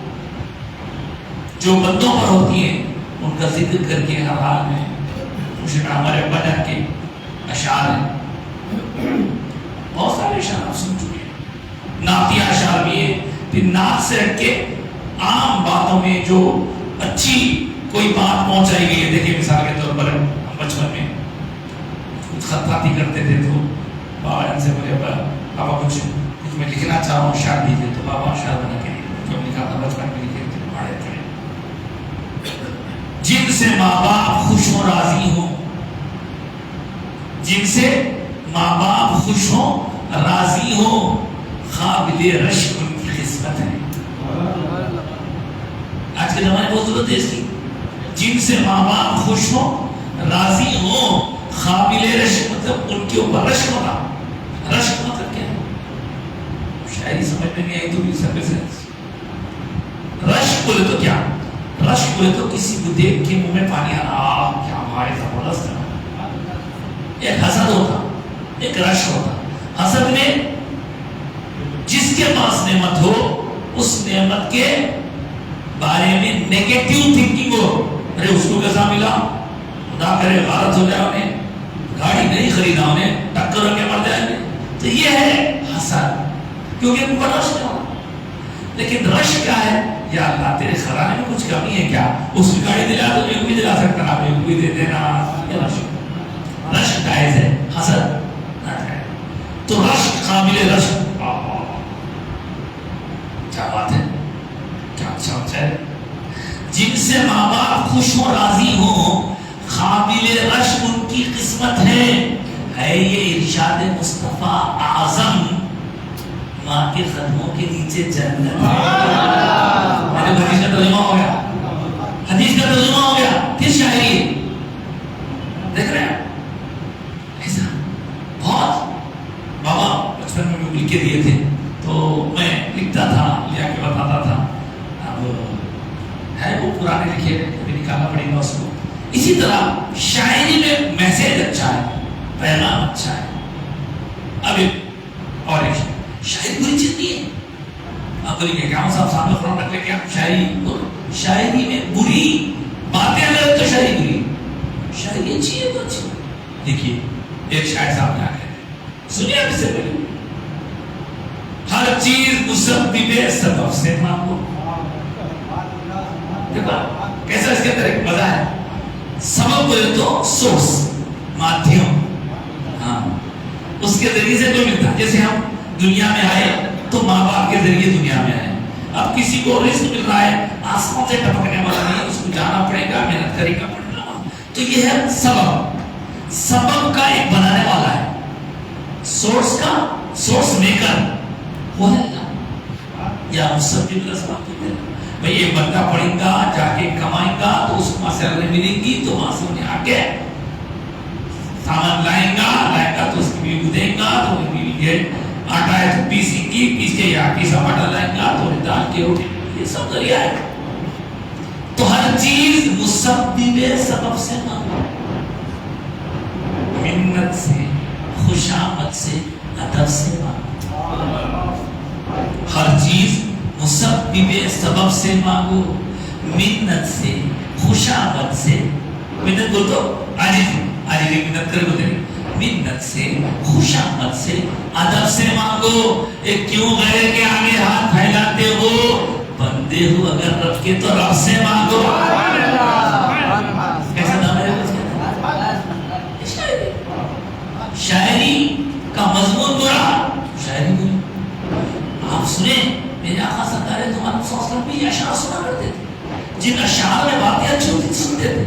جو بندوں پر ہوتی ہیں ان کا ذکر کر کے ہر حال میں ہمارے بدن کے اشعار ہیں. بہت سارے اشعار آپ سن چکے ہیں، نعتیہ اشعار بھی ہیں. پھر نعت سے ہٹ کے عام باتوں میں جو اچھی کوئی بات پہنچائی گئی ہے. دیکھیں مثال کے طور پر ہم بچپن میں کچھ خطاطی کرتے تھے تو بابا ان سے بولے بابا کچھ میں لکھنا چاہ رہا ہوں شعر دیجیے، تو بابا شعر بنا کے جو لکھا تھا بچپن میں لکھے تھے پڑھے تھے. جن سے ماں باپ خوش ہوں راضی ہوں، جن سے ماں باپ خوش ہوں راضی ہوں قابل رشک ان کی قسمت ہے. آج کے زمانے بہت ضرورت ہے اس کی. جن سے ماں باپ خوش ہوں راضی ہوں قابل رشک، مطلب ان کے اوپر رشک ہوتا. رشک مطلب کیا ہے؟ شاعری سمجھ میں نہیں آئی تو بھی سب سے رشک بولے تو کیا؟ رشک بولے تو کسی کو دیکھ کے منہ میں پانی آنا، کیا بھائی زبردست ہے. ایک حسد ہوتا، ایک رشک ہوتا. حسد میں جس کے پاس نعمت ہو اس نعمت کے بارے میں نیگیٹو تھنکنگ ہو. ارے اس کو کیسا ملا، خدا کرے غارت ہو جائے، انہیں گاڑی نہیں خریدا، انہیں ٹکر ہو کے مر جائیں گے. تو یہ ہے حسد، کیونکہ ان پر رشک ہو. لیکن رشک کیا ہے؟ یا اللہ تیرے خزانے میں کچھ کمی ہے کیا؟ اس کی گاڑی دلا تو ایک بھی دلا سکتا نا، ایک بھی دے دینا. یہ رشک، رشک جائز ہے، حسد ناجائز. تو رشک قابل رشک، کیا بات ہے، کیا اچھا ہوتا ہے. جن سے ماں باپ خوش ہو راضی ہوں قابل رشک ان کی قسمت ہے. یہ ارشاد مصطفیٰ اعظم، ماں کے قدموں کے نیچے جنت ہے. حدیث کا ترجمہ ہو گیا، حدیث کا ترجمہ ہو گیا. پھر شاعری دیکھ رہے ہیں ایسا بہت. بابا بچپن میں لکھ کے دیے تھے تو میں لکھتا تھا، لیا کے بتاتا تھا. اب ہے وہ پرانے لکھے کبھی نکالنا پڑے گا اس کو. اسی طرح شاعری میں میسیج اچھا ہے، پیغام اچھا ہے. اب اور ایک شاعری بری چیز نہیں ہے. آپ بولیں گے کہ ہم صاحب سامنے قرآن رکھ لے کے آپ شاعری میں بری باتیں اگر تو شاعری بری، شاعری اچھی ہے تو اچھی. دیکھیے ایک شاعر صاحب نے آ گئے، سنیے آپ اس سے پہلے. ہر چیز مسبب سبب سے مانگو. دیکھو کیسا اس کے اندر ایک مزہ ہے. سبب بولے تو سورس، مادھیم. ہاں اس کے ذریعے سے کوئی ملتا. جیسے ہم دنیا میں آئے تو ماں باپ کے ذریعے دنیا میں آئے. اب کسی کو رزق مل رہا ہے آسمان سے ٹپکنے والا نہیں, اس کو جانا پڑے گا, محنت کرے گا, پڑھنا. تو یہ ہے سبب. سبب کا ایک بنانے والا ہے, سورس کا سورس میکر وہ ہے اللہ. یا مسبب الاسباب. بھئی ایک بندہ پڑھیں گا, جا کے کمائیں گا تو اس کو وہاں سے اگلے ملیں گی, تو وہاں سے انہیں آ کے سامان لائیں گا تو اس کی بیوی کو دیں گا, تو بیوی یہ آٹا ہے تو پیسیں گی, پیس کے یا پیسا آٹا لائیں گا تو دال کے روٹی. یہ سب ذریعہ ہے. تو ہر چیز مسبب سبب سے مانگو, منت سے, خوشامد سے, ادب سے مانگو. ہر چیز مسبب سبب سے مانگو, منت سے, خوشامد سے. منت بول تو عاجز منت کر بولتے ہیں. منت سے, خوشامد سے, ادب سے مانگو. کیوں غیر کے آگے ہاتھ پھیلاتے ہو؟ بندے ہو اگر رب کے تو رب سے مانگو. کیسا نام ہے شاعری کا مضمون برا, شاعری بری. آپ سنیں, میرے آقا سرکار دو عالم صلی اللہ علیہ وسلم بھی اشعار سنا کرتے تھے. جن اشعار میں باتیں اچھی ہوتی سنتے تھے.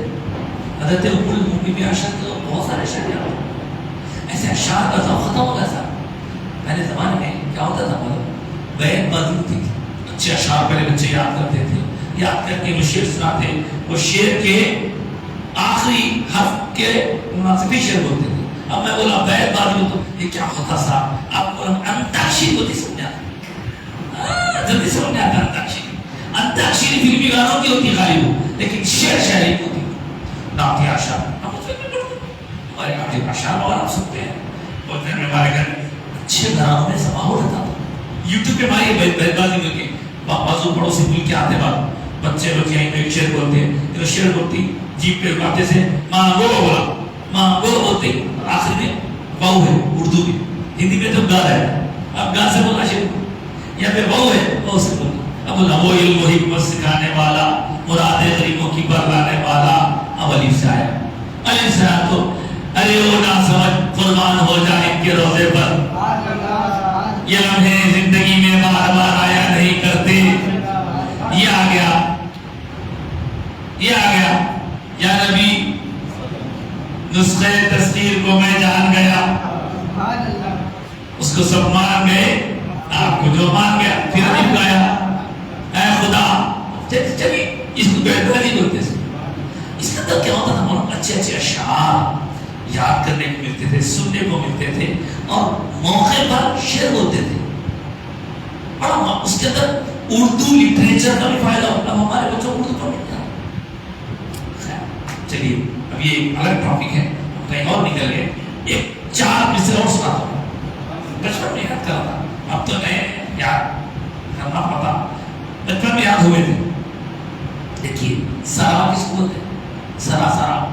حضرت ام المؤمنین بھی اشعار کے بہت سارے اشعار ایسے اشعار کا ذوق ختم ہو گیا تھا. پہلے زمانے میں کیا ہوتا تھا, مطلب بیعت بازی ہوتی تھی, اچھے اشعار پہلے بچے یاد کرتے تھے, یاد کر کے وہ شعر سناتے, وہ شعر کے آخری حرف کے مناسب شعر بولتے تھے. اب میں بولا بیعت بازی میں تو یہ کیا ہوتا تھا, آپ کو انتاکشری ہوتی سمجھا, جلدی سمجھ آتا. انتاکشری فلمی گانوں کی ہوتی غالب ہو, لیکن شعر شاعری کی ہوتی ناتی اشعار. ہمارے ناتی اشعار اور آپ سنتے ہیں. بولتے ہیں ہمارے گھر اچھے گھرانوں میں سماحول رہتا تھا. یوٹیوب پہ ہماری بیت بازی میں کے بازو پڑوسی مل کے آتے بعد بچے لوگ یہیں پہ ایک شعر بولتے ہیں, جو شعر بولتی جیپ پہ رکاتے سے مانگو بولا, مانگو بولتے, آخر میں باؤ ہے اردو میں, ہندی میں تو گا ہے. اب گا سے بولنا شروع, یا پھر باؤ ہے باؤ سے بولنا. اب بولا وہ علم و حکمت سکھانے والا, مراد غریبوں کی برلانے والا. اب الف سے آیا, الف سے آیا تو ارے وہ نہ سمجھ قربان ہو جائے ان کے روزے پر. یہ لمحے زندگی میں بار بار آیا نہیں کرتے. یہ آ گیا, یہ آ گیا. یا نبی نسخے تسخیر کو میں جان گیا. اس کو سب مان گئے, آپ کو جو مان گیا. پھر ابھی گایا اے خدا. چلیے اس کو بہتر نہیں بولتے. اس کے اندر کیا ہوتا تھا, اچھے اچھے اشعار یاد کرنے کو ملتے تھے, سننے کو ملتے تھے, اور موقع پر شعر بولتے تھے. اور اس کے اندر اردو لٹریچر کا بھی فائدہ ہوتا. اب ہمارے بچوں اردو پڑھتے ہیں. چلیے اب یہ الگ ٹاپک ہے, کہیں اور نکل گئے. ایک 4 مصرے اور سناتا ہوں. بچپن میں یاد کرا تھا, اب تو نئے یاد کرنا پتا, بچپن میں یاد ہوئے تھے. دیکھیے سرا کس کو بولتے ہیں؟ سرا سرا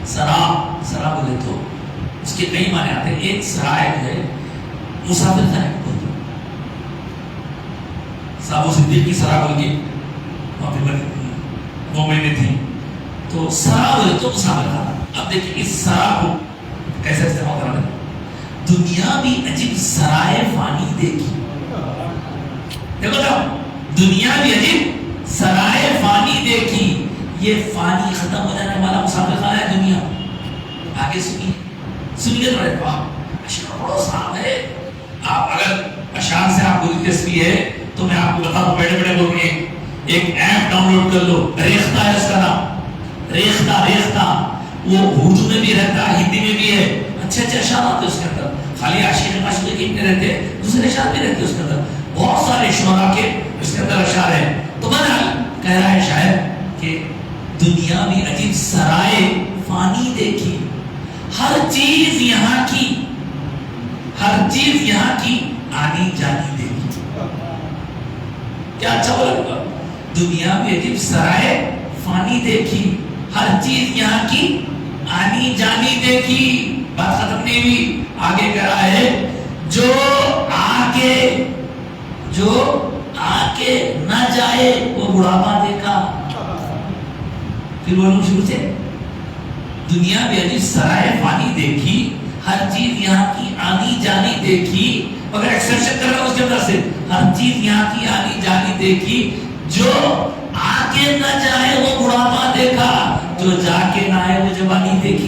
سرا سرا بولے تو اس کے کئی معنی آتے ہیں. ایک سرائے جو ہے مسافر خانے کو بولتے ہیں. صاحب صدیق کی سرا بول کے وہاں پہ بومبے میں تھی, تو سرا بولے تو مسافر خانہ. اب دیکھیں اس سرا کو کیسے استعمال کرنا ہے. دنیا بھی عجیب سرائے فانی دیکھی. دیکھو جاؤ, دنیا بھی عجیب سرائے فانی دیکھی. یہ فانی ختم ہو جانے والا مسافر خانہ ہے دنیا. آگے سنیے, سنیے تو رہے اشعار بڑا صاحب ہے. آپ اگر اشعار سے آپ کو دلچسپی ہے تو میں آپ کو بتا دوں, بیٹھے بیٹھے بول کے ایک ایپ ڈاؤن لوڈ کر لو, ریختہ ہے اس کا نام, ریختہ. ریختہ وہ اردو میں بھی رہتا ہے, ہندی میں بھی ہے. اچھے اچھے اشعار آتے ہیں اس کے اندر. خالی عاشق معشوقے کے اتنے رہتے ہیں, دوسرے اشعار بھی رہتے ہیں اس کے اندر. بہت سارے شعراء کے اس کے اندر اشعار ہیں. تو بہرحال کہہ رہا ہے شاعر کہ دنیا بھی عجیب سرائے فانی دیکھی. ہر چیز یہاں کی, ہر چیز یہاں کی آنی جانی دیکھی. کیا اچھا بولا, دنیا بھی عجیب سرائے فانی دیکھی, ہر چیز یہاں کی آنی جانی دیکھی. بات ختم نہیں ہوئی, آگے کہہ رہا ہے جو آگے نہ جائے وہ بڑھاپا دیکھا. پھر بولوں شروع سے, دنیا بھی عجیب سرائے فانی دیکھی, ہر چیز یہاں کی آنی جانی دیکھی، مگر ایکسپشن کر رہا ہوں اس کے اندر سے، ہر چیز یہاں کی آنی جانی دیکھی، جو آ کے نہ جائے وہ بڑھاپا دیکھا، جو جا کے نہ آئے وہ جوانی دیکھی۔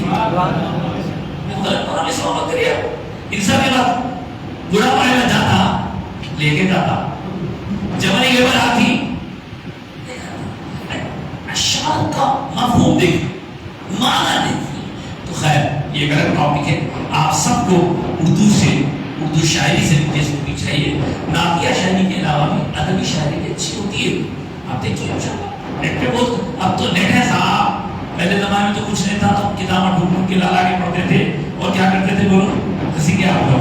انسان کے بعد بڑھاپا میں جاتا لے کے جاتا، جوانی کے بعد آتی، اشعار کا مفہوم دیکھ، معنی دیکھ۔ تو خیر یہ غلط ٹاپک ہے، آپ سب کو اردو شاعری سے دلچسپی چاہیے۔ نعتیہ شاعری کے علاوہ بھی ادبی شاعری بھی اچھی ہوتی ہے، آپ دیکھیے نیٹ پہ بہت، اب تو نیٹ ہے صاحب، پہلے زمانے میں تو کچھ نہیں تھا، تو کتابیں ڈھونڈ کے لالا کے پڑھتے تھے، اور کیا کرتے تھے بولو، کسی کیا ہوگا،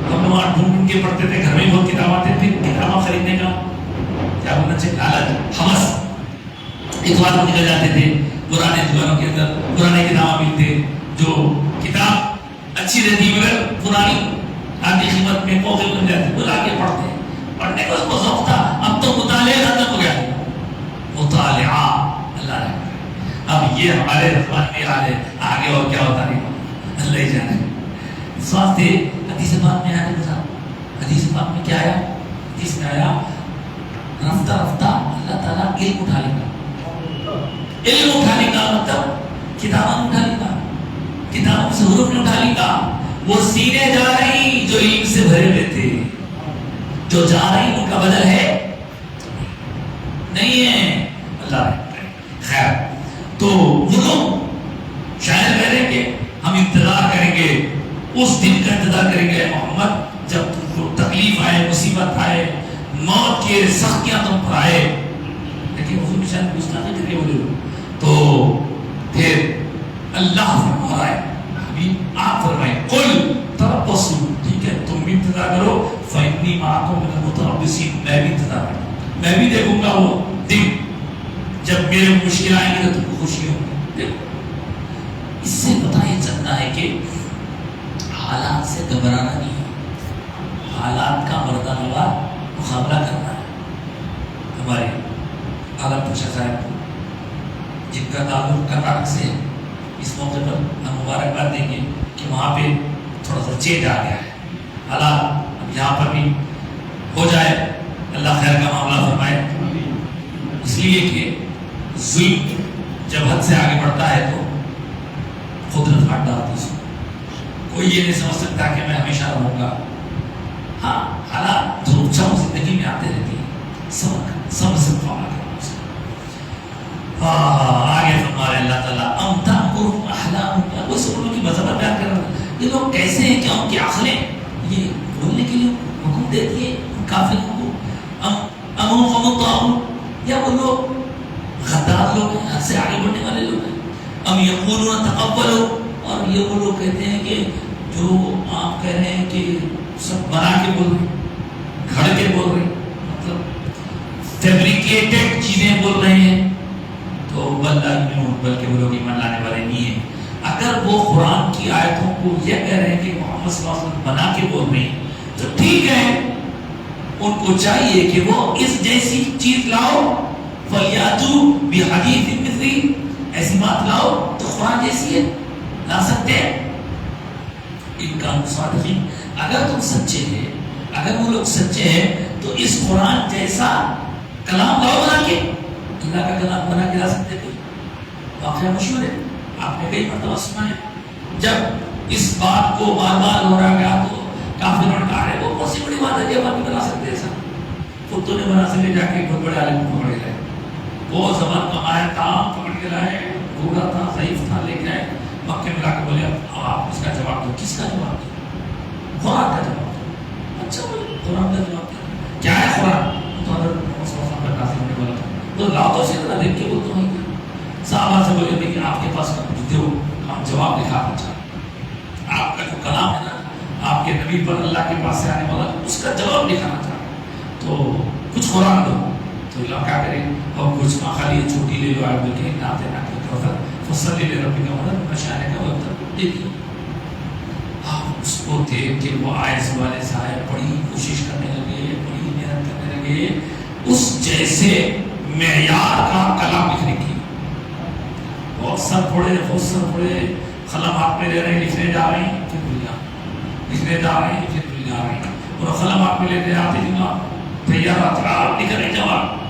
ہم لوگ ڈھونڈ کے پڑھتے تھے، گھر میں بہت کتابیں آتے، پھر کتابیں خریدنے کا کیا بولنا چاہیے، لالچ، ہوس، اتوار کو نکل جاتے تھے، پرانے دکانوں کے اندر پرانے کتابیں ملتے، جو کتاب اچھی رہتی مگر پرانی آدھی قیمت میں موقع بن جاتے، بلا کے پڑھتے، پڑھنے کا اس کو ذوق تھا۔ اب تو مطالعہ ختم ہو گیا، مطالعہ اللہ رحم۔ اب یہ ہمارے زبان میں آگے اور کیا ہوتا نہیں اللہ ہی جانے۔ اس واسطے حدیث پاک میں آیا تھا، حدیث پاک میں کیا آیا، حدیث میں آیا رفتہ رفتہ اللہ تعالیٰ علم اٹھا لے گا، علم اٹھانے کا مطلب کتابیں اٹھا لے گا، کتابوں سے حروف نے اٹھا لے گا، وہ سینے جا رہی جو علم سے بھرے ہوئے تھے، جو جا رہی ان کا بدل ہے نہیں ہے، اللہ رحم۔ خیر تو وہ لوگ شاید کہہ رہے کہ ہم انتظار کریں گے، اس دن کا انتظار کریں گے محمد جب تم کو تکلیف آئے، مصیبت آئے، موت کے سختیاں تم پر آئے، لیکن حضور نے شاید گستاخی کر کے بولے تو پھر اللہ فرما رہا ہے، حبیب آپ فرمائیں قل تربصوا، ٹھیک ہے تم بھی انتظار کرو، فإنی معکم من المتربصین، میں بھی انتظار کروں، میں بھی دیکھوں گا وہ دن جب میرے مشکل آئیں گے تو تم کو خوشی ہوگی۔ دیکھو اس سے پتہ یہ چلتا ہے کہ حالات سے گھبرانا نہیں ہے، حالات کا مردانہ وار مقابلہ کرنا ہے۔ ہمارے اعلیٰ پاشا صاحب جن کا تعلق کرناٹک سے ہے، اس موقع پر ہم مبارکباد دیں گے کہ وہاں پہ تھوڑا سا چینج آ گیا ہے، حالات اب یہاں پر بھی ہو جائے، اللہ خیر کا معاملہ فرمائے۔ اس لیے کہ ظلم جب حد سے آگے بڑھتا ہے تو قدرت ہٹ ڈالتی ہے، کوئی یہ نہیں سمجھ سکتا کہ میں ہمیشہ رہوں گا۔ ہاں حالات جو اچھاؤں زندگی میں آتے رہتی ہیں، صبر سے مقابلہ کرنا اس کا۔ آگے فرمائے اللہ تعالیٰ ام تأمرهم احلامهم، وہ سب لوگوں کی مذہبت بیان کر رہا ہے، یہ لوگ کیسے ہیں، کیا ان کی عقلیں یہ بولنے کے لیے حکم دیتی ہے کافروں کو، ام هم الطاغوت، یا وہ لوگ غدار لوگ ہیں، حد سے آگے بڑھنے والے لوگ ہیں، ام یقولون تقبلوا، اور یہ وہ لوگ کہتے ہیں کہ جو آپ کہہ رہے ہیں کہ سب بنا کے بول رہے ہیں، گھڑ کے بول رہے ہیں، مطلب فیبریکیٹڈ چیزیں بول رہے ہیں، تو بلکہ وہ لوگ ایمان لانے والے نہیں ہیں۔ اگر وہ قرآن کی آیتوں کو یہ کہہ رہے ہیں کہ محمد صلی اللہ علیہ وسلم بنا کے بول رہے ہیں تو ٹھیک ہے، ان کو چاہیے کہ وہ اس جیسی چیز لاؤ، فَلْيَأْتُوا بِحَدِيثٍ مِثْلِهِ، ایسی بات لاؤ تو قرآن جیسی ہے، لا سکتے ہیں۔ ان کا صادقین، اگر تم سچے ہیں، اگر وہ لوگ سچے ہیں تو اس قرآن جیسا کلام لاؤ بنا کے، اللہ کا کلام بنا کے لا سکتے تھے۔ واقعہ مشہور ہے، آپ نے کئی مرتبہ سنا ہے، جب اس بات کو بار بار ہو رہا گیا تو کافروں نے کہا ہے وہ بہت سی بڑی بات ہے کہ ہم نہیں بنا سکتے ایسا، خود تو نہیں بنا سکے، جا کے بہت بڑے عالم کو پکڑ کے لائے، وہ زبان کمایا تھا، پکڑ کے لائے، بوڑھا تھا، ضعیف تھا، لے کے آئے مکے میں لا کے بولے اب آپ اس کا جواب دو۔ کس کا جواب دو؟ قرآن کا جواب دو۔ اچھا بولے قرآن کا جواب دو، کیا ہے قرآن؟ تو حضرت محمد صلی اللہ علیہ وسلم ناصر نے بولا تو لاؤ تو سے ذرا دیکھ کے بول تو نہیں، صحابہ سے بولے بھائی کہ آپ کے پاس جو ہم جواب لکھانا چاہتے ہیں، آپ کا جو کلام ہے نا، آپ کے نبی پر اللہ کے پاس سے آنے والا اس کا جواب لکھانا چاہتے ہیں، تو کچھ قرآن دو۔ تو اللہ کیا کرے، اور کچھ خالی چھوٹی لے لو، آپ کے ناتے ناتے فصل لے ربی کا مدد مشانے کا وقت دے دیا۔ آپ اس کو دیکھ کے وہ آئس والے صاحب بڑی کوشش کرنے لگے، بڑی محنت کرنے لگے اس جیسے معیار کا کلام لکھنے کی، اور سر پھوڑے، خود سر پھوڑے، قلم ہاتھ میں لے رہے ہیں، لکھنے جا رہے ہیں، پھر بھول گیا پچھلے جا رہے ہیں پھر جا رہے ہیں اور قلم آپ میں لیتے آتے جناب تیار لکھ رہے جواب.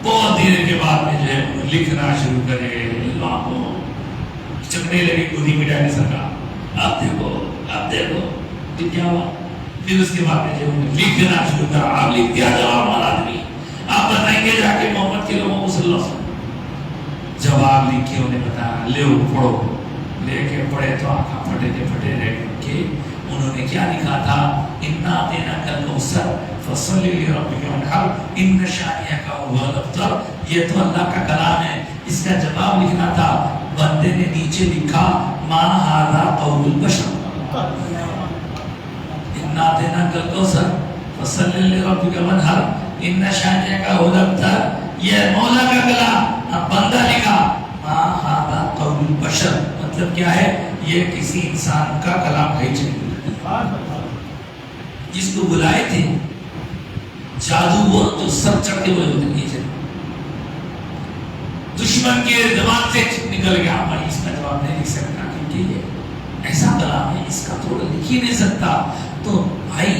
بہت دیر کے بعد میں جو ہے لکھنا شروع کرے اللہ کو چکنے لگے گودی میں ڈائنی سرکار آپ دیکھو پھر کیا ہوا. پھر اس کے بعد میں جو لکھنا شروع کرا آپ لکھ دیا جواب ہمارا آدمی آپ بتائیں گے جا کے محمد کے لوگوں کو صلی اللہ علیہ وسلم جواب لکھ کے انہیں بتایا لے پڑھو. لے کے پڑھے تو آنکھاں پھٹے رہ کے انہوں نے کیا لکھا تھا انا اعطیناک الکوثر فصلی لربک وانحر ان شانئک هو الابتر. یہ تو اللہ کا کلام ہے. اس کا جواب لکھنا تھا. بندے نے نیچے لکھا ما ھذا قول البشر انا اعطیناک الکوثر فصلی لربک وانحر ان شانئک هو الابتر. یہ مولا کا کلام. اب بندہ لکھا ما ھذا قول البشر مطلب کیا ہے یہ کسی انسان کا کلام ہے چاہیے. جس کو بلائے تھے جادو وہ جو سر چڑھ کے بولے ہوتے نہیں. دشمن کے زبان سے نکل گیا میں اس کا جواب نہیں لکھ سکتا کیونکہ یہ ایسا کلام ہے اس کا تو لکھ ہی نہیں سکتا. تو بھائی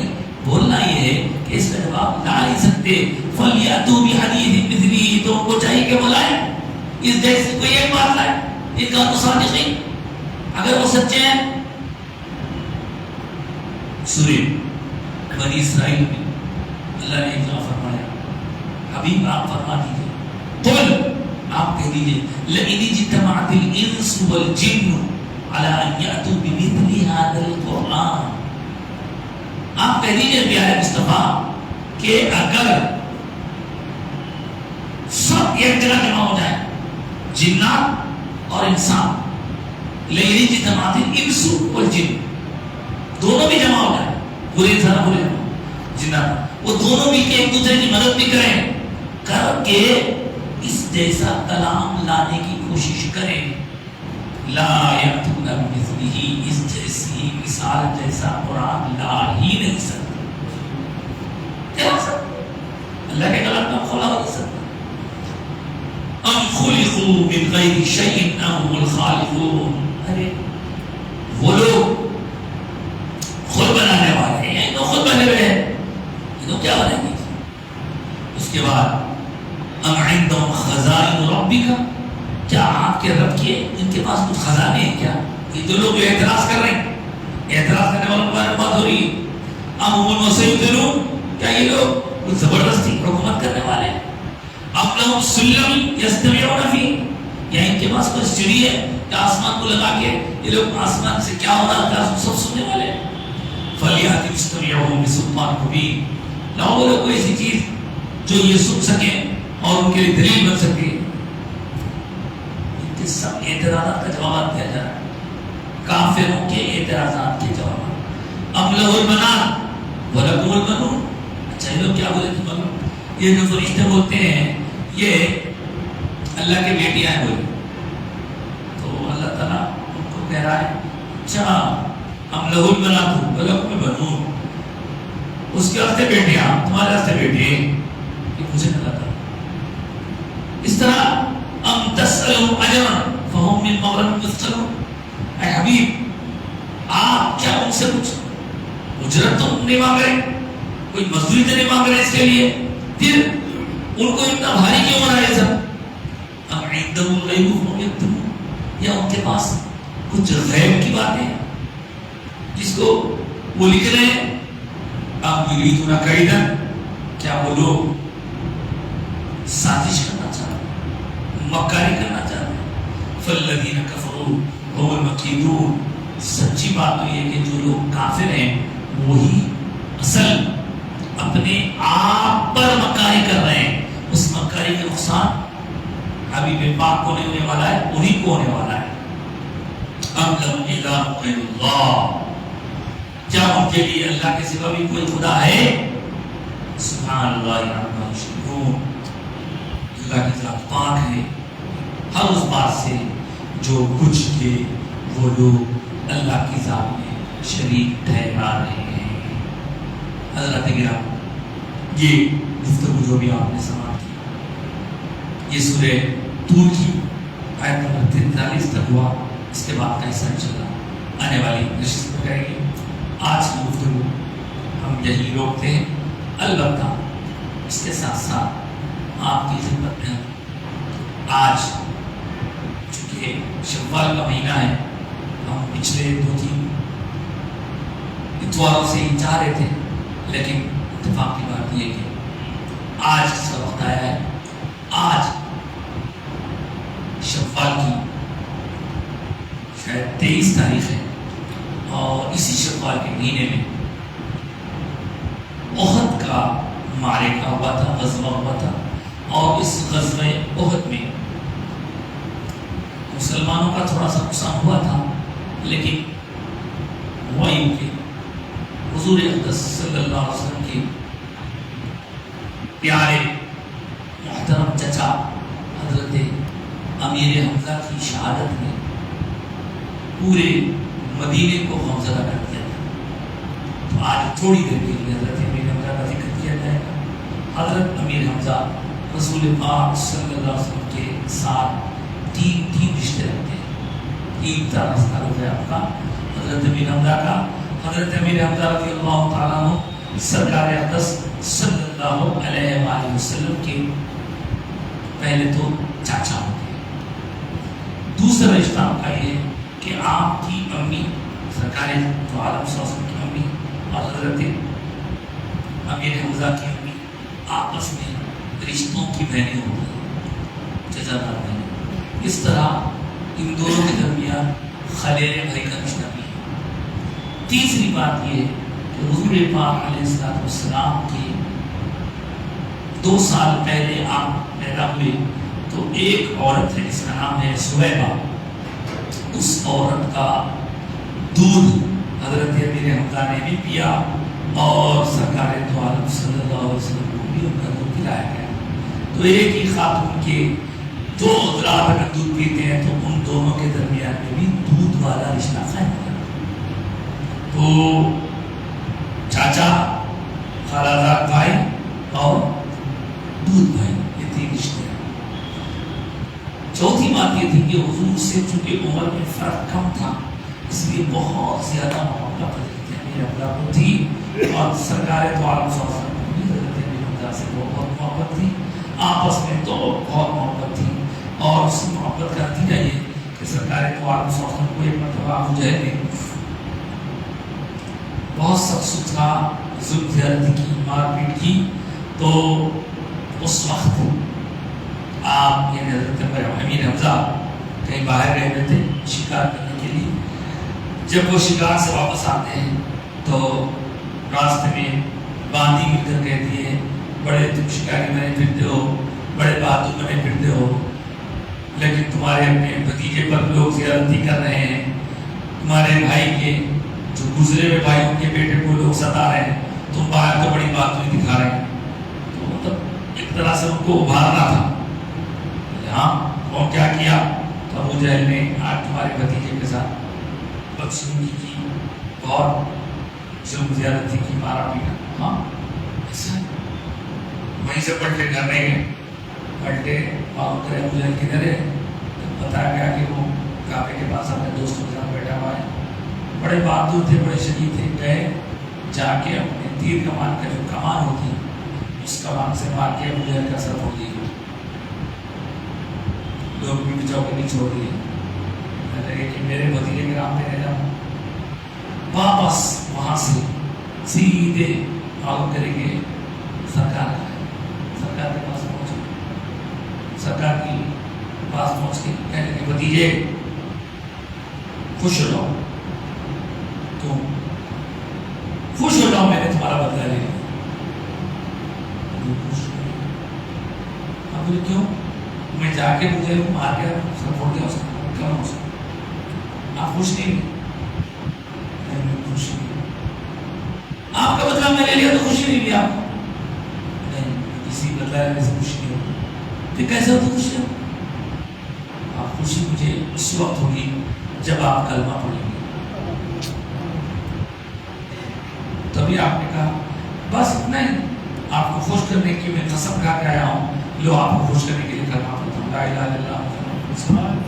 بولنا یہ ہے کہ اس کا جواب لا نہیں سکتے. فَلْيَأْتُوا بِحَدِيثٍ مِثْلِهِ تو ان کو چاہیے کہ بلائیں اس جیسے کوئی ایک بات لائے. ایک کانو صادقین اگر وہ سچے ہیں. سورہ بنی اسرائیل میں اللہ نے ایک فرمایا حبیب آپ فرما دیجئے قل آپ کہہ دیجئے لئن اجتمعت الانس والجن على ان یأتوا بمثل هذا القرآن. آپ کہہ دیجئے پیارے مصطفیٰ کہ اگر سب ایک جگہ جمع ہو جائے جنات اور انسان لئن اجتمعت الانس والجن دونوں بھی جمع ہو جائے پورے انسان پورے جنات وہ دونوں بھی ایک دوسرے کی مدد بھی کریں کر کے اس جیسا کلام لانے کی کوشش کریں. لا یأتون بمثلہ اس جیسی مثال جیسا قرآن لا ہی نہیں سکتا. کیا ہو سکتا اللہ کے کلام کا کھولا ہو سکتا. ام خلقوا من غیر شیء ام هم الخالقون. ارے وہ لوگ خود بنانے والے ہیں تو خود بنے ہوئے ہیں تو کیا بنائیں گے. اس کے بعد ام عندهم خزائن ربک کیا آپ کے رب کے ان کے پاس کچھ خزانے ہیں کیا. یہ جو لوگ اعتراض کر رہے ہیں اعتراض کرنے والوں پر بات ہو رہی ہے. ام هم المسیطرون کیا یہ لوگ کچھ زبردستی حکومت کرنے والے ہیں. ام لهم سلم یستمعون فیہ یا ان کے پاس کوئی سیڑھی ہے کہ آسمان کو لگا کے یہ لوگ آسمان سے کیا ہو رہا ہے سب سننے والے ہیں. فَلْيَأْتِ مُسْتَمِعُهُمْ بِسُلْطَانٍ مُبِينٍ لاؤ وہ کوئی ایسی چیز جو یہ سن سکیں اور ان کے لیے دلیل بن سکے. ان کے سب اعتراضات کا جواب دیا جا رہا ہے. کافروں کے اعتراضات کے جواب. ام لَهُ الْبَنَاتُ وَلَكُمُ الْبَنُونَ. اچھا یہ لوگ کیا بولے تھے بنو یہ جو فرشتے بولتے ہیں یہ اللہ کے بیٹیاں ہیں بولے. تو اللہ تعالیٰ ان کو کہہ رہا ہے اچھا ام لہو البنات ولکم البنون اس کے واسطے بیٹیاں تمہارے واسطے بیٹے یہ مجھے نہ لگا. اس طرح ام تسألهم اجرا فهم من مغرم مثقلون. اے حبیب آپ کیا ان سے کچھ اجرت تو نہیں مانگ رہے کوئی مزدوری تو نہیں مانگ رہے اس کے لیے پھر ان کو اتنا بھاری کیوں بنا رہے سب. ام عندهم الغیب فهم یکتبون یا ان کے پاس کچھ غیب کی باتیں جس کو وہ لکھ رہے ہیں. اب یریدون کیدا کیا وہ لوگ سازش کرنا چاہتے ہیں مکاری کرنا چاہتے ہیں. فالذین کفروا هم المکیدون. سچی بات تو یہ کہ جو لوگ کافر ہیں وہی اصل اپنے آپ پر مکاری کر رہے ہیں. اس مکاری کا نقصان حبیب پاک کو نہیں ہونے والا ہے انہی کو ہونے والا ہے. ام لہم الہ غیر اللہ کیا ان کے لیے اللہ کے سوا بھی کوئی خدا ہے. سبحان اللہ عما یشرکون. اللہ کی ذات پاک ہے ہر اس بات سے جو کچھ کے وہ لوگ اللہ کی ذات میں شریک ٹھہرا رہے ہیں. حضرت گرامی یہ گفتگو جو بھی آپ نے سماعت کی یہ سورہ طور کی آیت نمبر 43 تک ہوا. اس کے بعد کا حصہ انشاءاللہ آنے والی نشست میں کریں گے. آج کی گفتگو ہم یہی روکتے ہیں، البتہ اس کے ساتھ ساتھ آپ کی خدمت میں آج چونکہ شوال کا مہینہ ہے، ہم پچھلے 2-3 اتواروں سے ہی چاہ رہے تھے، لیکن اتفاق کی بات یہ کہ آج اس کا وقت آیا ہے۔ آج شوال کی شاید 23 تاریخ ہے، اور اسی شوال کے مہینے میں احد کا معرکہ ہوا تھا، غزوہ ہوا تھا، اور اس غزوہ احد میں مسلمانوں کا تھوڑا سا نقصان ہوا تھا، لیکن ہوا یوں کہ حضور اقدس صلی اللہ علیہ وسلم کے پیارے محترم چچا حضرت امیر حمزہ کی شہادت نے پورے مدینے کو خوفزدہ کر دیا تھا۔ تو آج تھوڑی دیر کے لیے حضرت امیر حمزہ کا ذکر کیا جائے گا۔ حضرت امیر حمزہ رسول پاک صلی اللہ علیہ وسلم کے ساتھ تین رشتے رکھتے ہیں، 3 طرح سے تعلق ہے آپ کا حضرت امیر حمزہ کا۔ حضرت امیر حمزہ رضی اللہ تعالیٰ عنہ سرکار اقدس صلی اللہ علیہ وآلہ وسلم کے پہلے تو چاچا ہوتے ہیں۔ دوسرا رشتہ آپ کا یہ ہے کہ آپ کی امی سرکار تو عالم صلی اللہ علیہ وسلم کی امی اور حضرت امیر حمزہ کی امی آپس میں رشتوں کی بہنیں ہوتی ہیں، جزادار بہنیں۔ اس طرح ان دونوں کے درمیان خلیل بھائی کا رشتہ بھی ہے۔ تیسری بات یہ ہے کہ حضور پاک علیہ السلام کے 2 سال پہلے آپ پیدا ہوئے تو ایک عورت ہے جس کا نام ہے سویبہ، اس عورت کا دودھ حضرت امیر حمزہ نے بھی پیا اور سرکار دو عالم صلی اللہ علیہ وسلم کو بھی ان کا دودھ پلایا گیا۔ تو ایک ہی خاتون کے 2 حضرات اگر دودھ پیتے ہیں تو ان دونوں کے درمیان میں بھی دودھ والا رشتہ قائم ہے۔ تو چاچا، خالہ بھائی اور دودھ بھائی، یہ 3 رشتے ہیں۔ چوتھی بات یہ تھی کہ حضور سے چونکہ عمر میں فرق کم تھا، اس لیے بہت زیادہ محبت حضرت امیر حمزہ کو تھی، اور سرکار دو عالم صلی اللہ علیہ وسلم کو بھی حضرت امیر حمزہ سے بہت محبت تھی، آپس میں تو بہت محبت تھی۔ اور اس محبت کا نتیجہ یہ کہ سرکار دو عالم صلی اللہ علیہ وسلم کو ایک مرتبہ ابو جہل نے بہت سخت ستھرا ظلم زیادتی کی، مار پیٹ کی، تو اس وقت آپ یعنی حضرت امیر حمزہ کہیں باہر رہ رہے تھے شکار کرنے کے لیے۔ جب وہ شکار سے واپس آتے ہیں تو راستے میں باندی مل کر کہتی ہے، بڑے تم شکاری بنے پھرتے ہو، بڑے بہادر بنے پھرتے ہو، لیکن تمہارے اپنے بھتیجے پر لوگ زیادتی کر رہے ہیں، تمہارے بھائی کے جو گزرے ہوئے بھائیوں کے بیٹے کو لوگ ستا رہے ہیں، تم باہر تو بڑی بہادری دکھا رہے ہیں۔ تو مطلب ایک طرح سے ان کو ابھارنا تھا۔ ہاں، اور کیا کیا؟ تو ابو جہل نے آج تمہارے بھتیجے کے ساتھ بدسلوکی کی اور ظلم زیادتی کی، مارا پیٹا۔ ہاں ایسا وہیں سے پلٹے گھر نہیں گئے، پلٹے معلوم کرے ابو جہل کدھر ہے، بتایا گیا کہ وہ کعبے کے پاس اپنے دوستوں کے ساتھ بیٹھا ہوا ہے۔ بڑے بہادر تھے، بڑے شدید تھے، گئے جا کے اپنے تیر کمان کا جو کمان ہوتی اس کمان سے مار کے ابو جہل کا سر پھوڑ دیا۔ لوگ بھی بچاؤ کے نہیں چھوڑ دیے، لگے کہ میرے بھتیجے کے نام پہ رہ جاؤں۔ واپس وہاں سے سیدھے معلوم کریں گے سرکار کے پاس پہنچے، سرکار کی پاس پہنچ کے کہنے لگے بھتیجے خوش ہو جاؤ، کیوں خوش ہو جاؤ، میں نے تمہارا بدلہ لے لیا۔ اب کیوں؟ میں جا کے مجھے مار گیا، سر پھوڑ دیا اس کا، کیوں ہو سکتا؟ آپ خوش نہیں؟ میں خوش نہیں۔ آپ کا بدلہ میں لے لیا تو خوشی نہیں لی آپ کو؟ نہیں، کسی بدلہ لینے سے خوشی نہیں ہوتی۔ پھر کیسے ہوتی خوشی؟ آپ خوشی مجھے اس وقت ہوگی جب آپ کلمہ پڑھیں گے۔ تبھی آپ نے کہا بس اتنا ہی، آپ کو خوش کرنے کی میں قسم کھا کے آیا ہوں، لو آپ کو خوش کرنے کے لیے کلمہ پڑھتا ہوں، لا الہ الا اللہ محمد رسول اللہ۔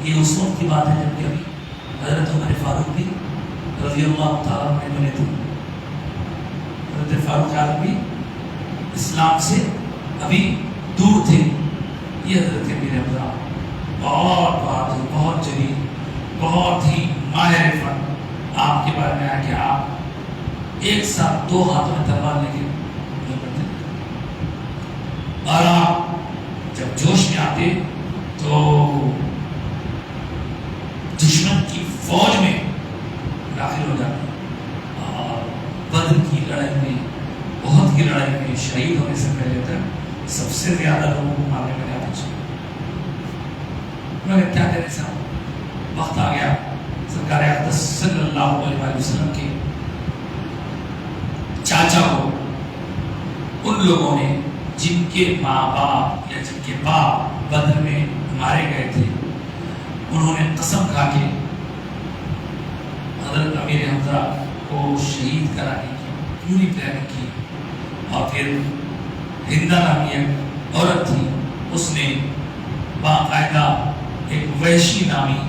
یہ اس وقت کی بات ہے جب کہ حضرت عمر فاروق بھی رضی اللہ تعالیٰ نے بنے تھے. حضرت فاروق اعظم بھی اسلام سے ابھی دور تھے. یہ حضرت امیر حمزہ بہت بہادر، بہت جلیل، بہت ہی ماہر فن. آپ کے بارے میں آیا کہ آپ ایک ساتھ 2 ہاتھوں میں تلوار لے کے بڑھتے تھے، اور آپ جب جوش میں آتے تو دشمن کی فوج میں داخل ہو جاتے، اور بدر کی لڑائی میں، احد کی لڑائی میں شہید ہونے سے پہلے تک سب سے زیادہ لوگوں کو مارنے میں جاتے تھے. مگر کیا کریں صاحب، وقت آ گیا سرکار اقدس صلی اللہ علیہ وسلم کے چاچا کو ان لوگوں نے جن کے ماں باپ یا جن کے باپ بدر میں مارے گئے تھے، انہوں نے قسم کھا کے حضرت امیر حمزہ کو شہید کرانے کی پوری پلاننگ کی. اور پھر ہندا نامی ایک عورت تھی، اس نے باقاعدہ ایک وحشی نامی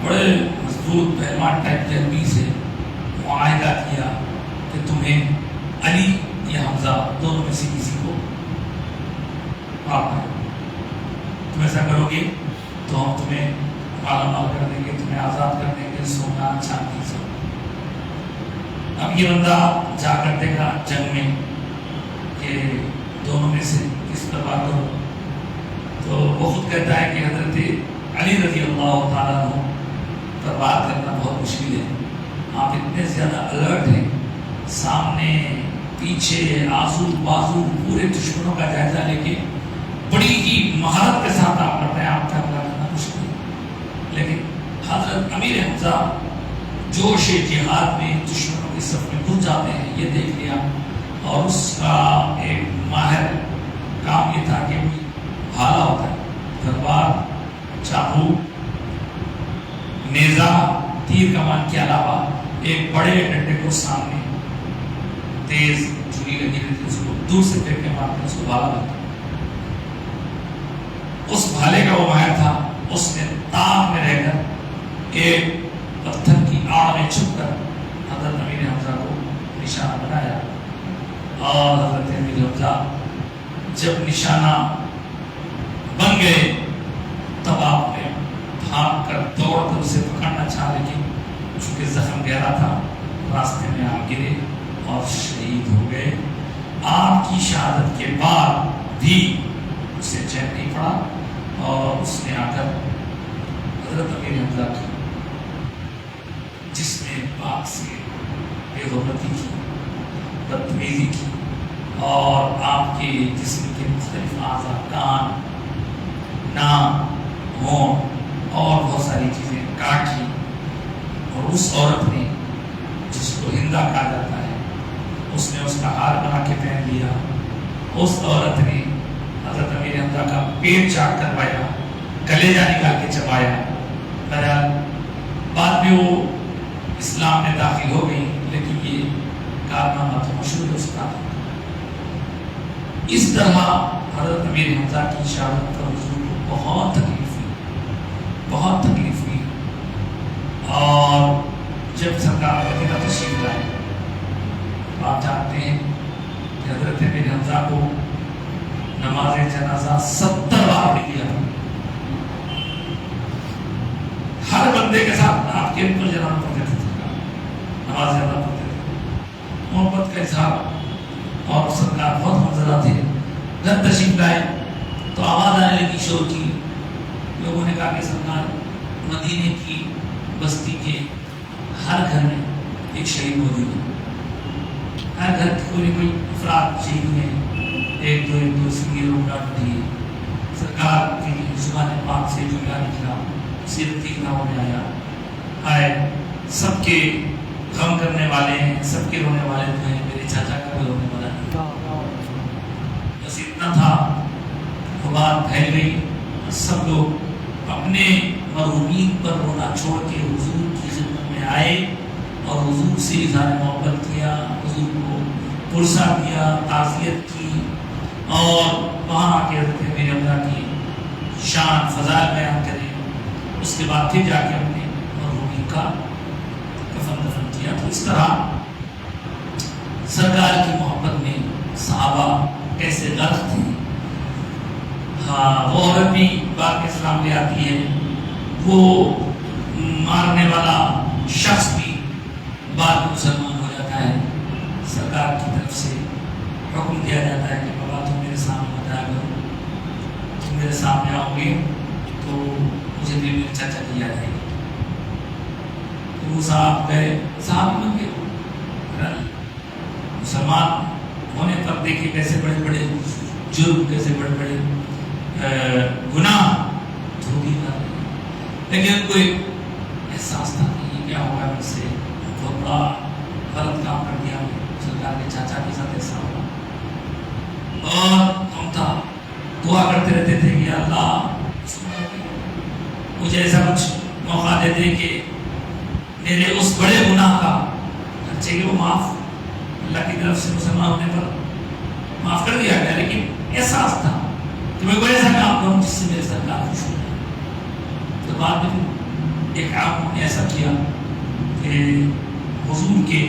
بڑے مضبوط پہلوان ٹائپ کے آدمی سے معاہدہ کیا کہ تمہیں علی یا حمزہ دونوں میں سے کسی کو مارنا ہے. تم ایسا کرو گے تو ہم تمہیں مالا مال کر دیں گے، تمہیں آزاد کر دیں گے، سونا چاندی سے. اب یہ بندہ جا کر دیکھا جنگ میں کہ دونوں میں سے کس پر بات کرو، تو وہ خود کہتا ہے کہ حضرت علی رضی اللہ تعالیٰ عنہ پر بات کرنا بہت مشکل ہے. آپ اتنے زیادہ الرٹ ہیں، سامنے پیچھے آزو بازو پورے دشمنوں کا جائزہ لے کے بڑی ہی مہارت کے ساتھ آپ کرتے ہیں، آپ کا حملہ کرنا مشکل ہے. لیکن حضرت امیر حمزہ جوش جہاد میں دشمنوں کی صف میں گھس جاتے ہیں، یہ دیکھ لیا. اور اس کا ایک ماہر کام یہ تھا کہ بھالا ہوتا ہے، تلوار، چاقو، نیزہ، تیر کمان کے علاوہ ایک بڑے ڈنڈے کو سامنے تیز چھری لگی رہتی، اس کو دور سے پھینک کے مارتے، اس کو بھالا لگتا. اس بھالے کا وہ ماہر تھا، اس نے تاک میں رہ کر ایک پتھر کی آڑ میں چھپ کر حضرت امیر حمزہ کو نشانہ بنایا. اور حضرت امیر حمزہ جب نشانہ بن گئے تب آپ نے بھاگ کر دوڑ کر اسے پکڑنا چاہا، لیکن چونکہ زخم گہرا تھا راستے میں آپ گرے اور شہید ہو گئے. آپ کی شہادت کے بعد بھی اسے چین نہیں پڑا، اور اس نے آ کر حضرت امیر حمزہ کی جس نے پاک سے بے غیرتی کی، بدتمیزی کی، اور آپ کے جسم کے مختلف اعضاء، کان، ناک، ہونٹ اور بہت ساری چیزیں کاٹی. اور اس عورت نے جس کو ہندا کہا جاتا ہے، اس نے اس کا ہار بنا کے پہن لیا. اس عورت نے حضرت امیر حمزہ کا پیٹ چاٹ کر پایا، کلیجہ نکال کے چبایا. بہرحال بعد میں وہ اسلام میں داخل ہو گئی، لیکن یہ کارنامہ تو مشہور ہے اس کا. اس طرح حضرت امیر حمزہ کی شہادت پر حضور کو بہت تکلیف ہوئی، بہت تکلیف ہوئی. اور جب سرکار مدینہ تشریف لائے، آپ جانتے ہیں کہ حضرت امیر حمزہ کو نماز جنازہ 70 بار بھی دیا. ہر بندے کے ساتھ آپ کے اوپر جنازہ پڑھتے تھے، نماز جنازہ پڑھتے تھے. محبت کا اظہار، اور سرکار بہت منظرہ تھے. گھر تشریف لائے تو آواز آنے لگی شور کی. لوگوں نے کہا کہ سرکار مدینے کی بستی کے ہر گھر میں ایک شہید موجود ہے، ہر گھر کے کوئی کوئی افراد شہید ہوئے ہیں، ایک دو سنگیروں کا ڈھیل. سرکار کی زبان پاک سے جو اعلان نکلا، سیرت کی کتابوں میں آیا، آئے سب کے غم کرنے والے ہیں، سب کے رونے والے تو ہیں، میرے چاچا کا بھی رونے والا ہے. بس اتنا تھا، وہ بات پھیل گئی. سب لوگ اپنے مرحومین پر رونا چھوڑ کے حضور کی خدمت میں آئے اور حضور سے اظہار محبت کیا، حضور کو پرسا کیا، تعزیت کی، اور وہاں آ کے حضرت امیر حمزہ کی شان فضائل بیان کرے. اس کے بعد پھر جا کے اپنے مرحومین کا کیا. تو اس طرح سرکار کی محبت میں صحابہ کیسے غرق تھے. ہاں وہ عورت بھی بات اسلام لے آتی ہے, وہ مارنے والا شخص بھی بعد میں مسلمان ہو جاتا ہے. سرکار کی طرف سے حکم دیا جاتا ہے کہ بابا تم میرے سامنے بتایا کرو, تم میرے سامنے آؤ گے تو مجھے بھی میرے چاچا کی یاد آئے گی. تو وہ صاحب گئے, صحابی بن گئے. مسلمان ہونے پر دیکھے کیسے بڑے بڑے جرم, کیسے بڑے بڑے گناہ دھوبی کر رہے ہیں, لیکن ان کو ایک احساس تھا کہ یہ کیا ہوگا مجھ سے, بہت بڑا غلط کام کر دیا سرکار کے چاچا کے ساتھ ایسا ہوا. اور ہم تھا دعا کرتے رہتے تھے کہ اللہ مجھے ایسا کچھ موقع دے دے کہ میرے اس بڑے گناہ کا اچھے کہ وہ معاف اللہ کی طرف سے مسلمان ہونے پر معاف کر دیا گیا. لیکن احساس تھا کہ میں کوئی ایسا کام کروں جس سے میرے سرکار خوش ہو جائے. تو بعد میں ایک کام نے ایسا کیا کہ حضور کے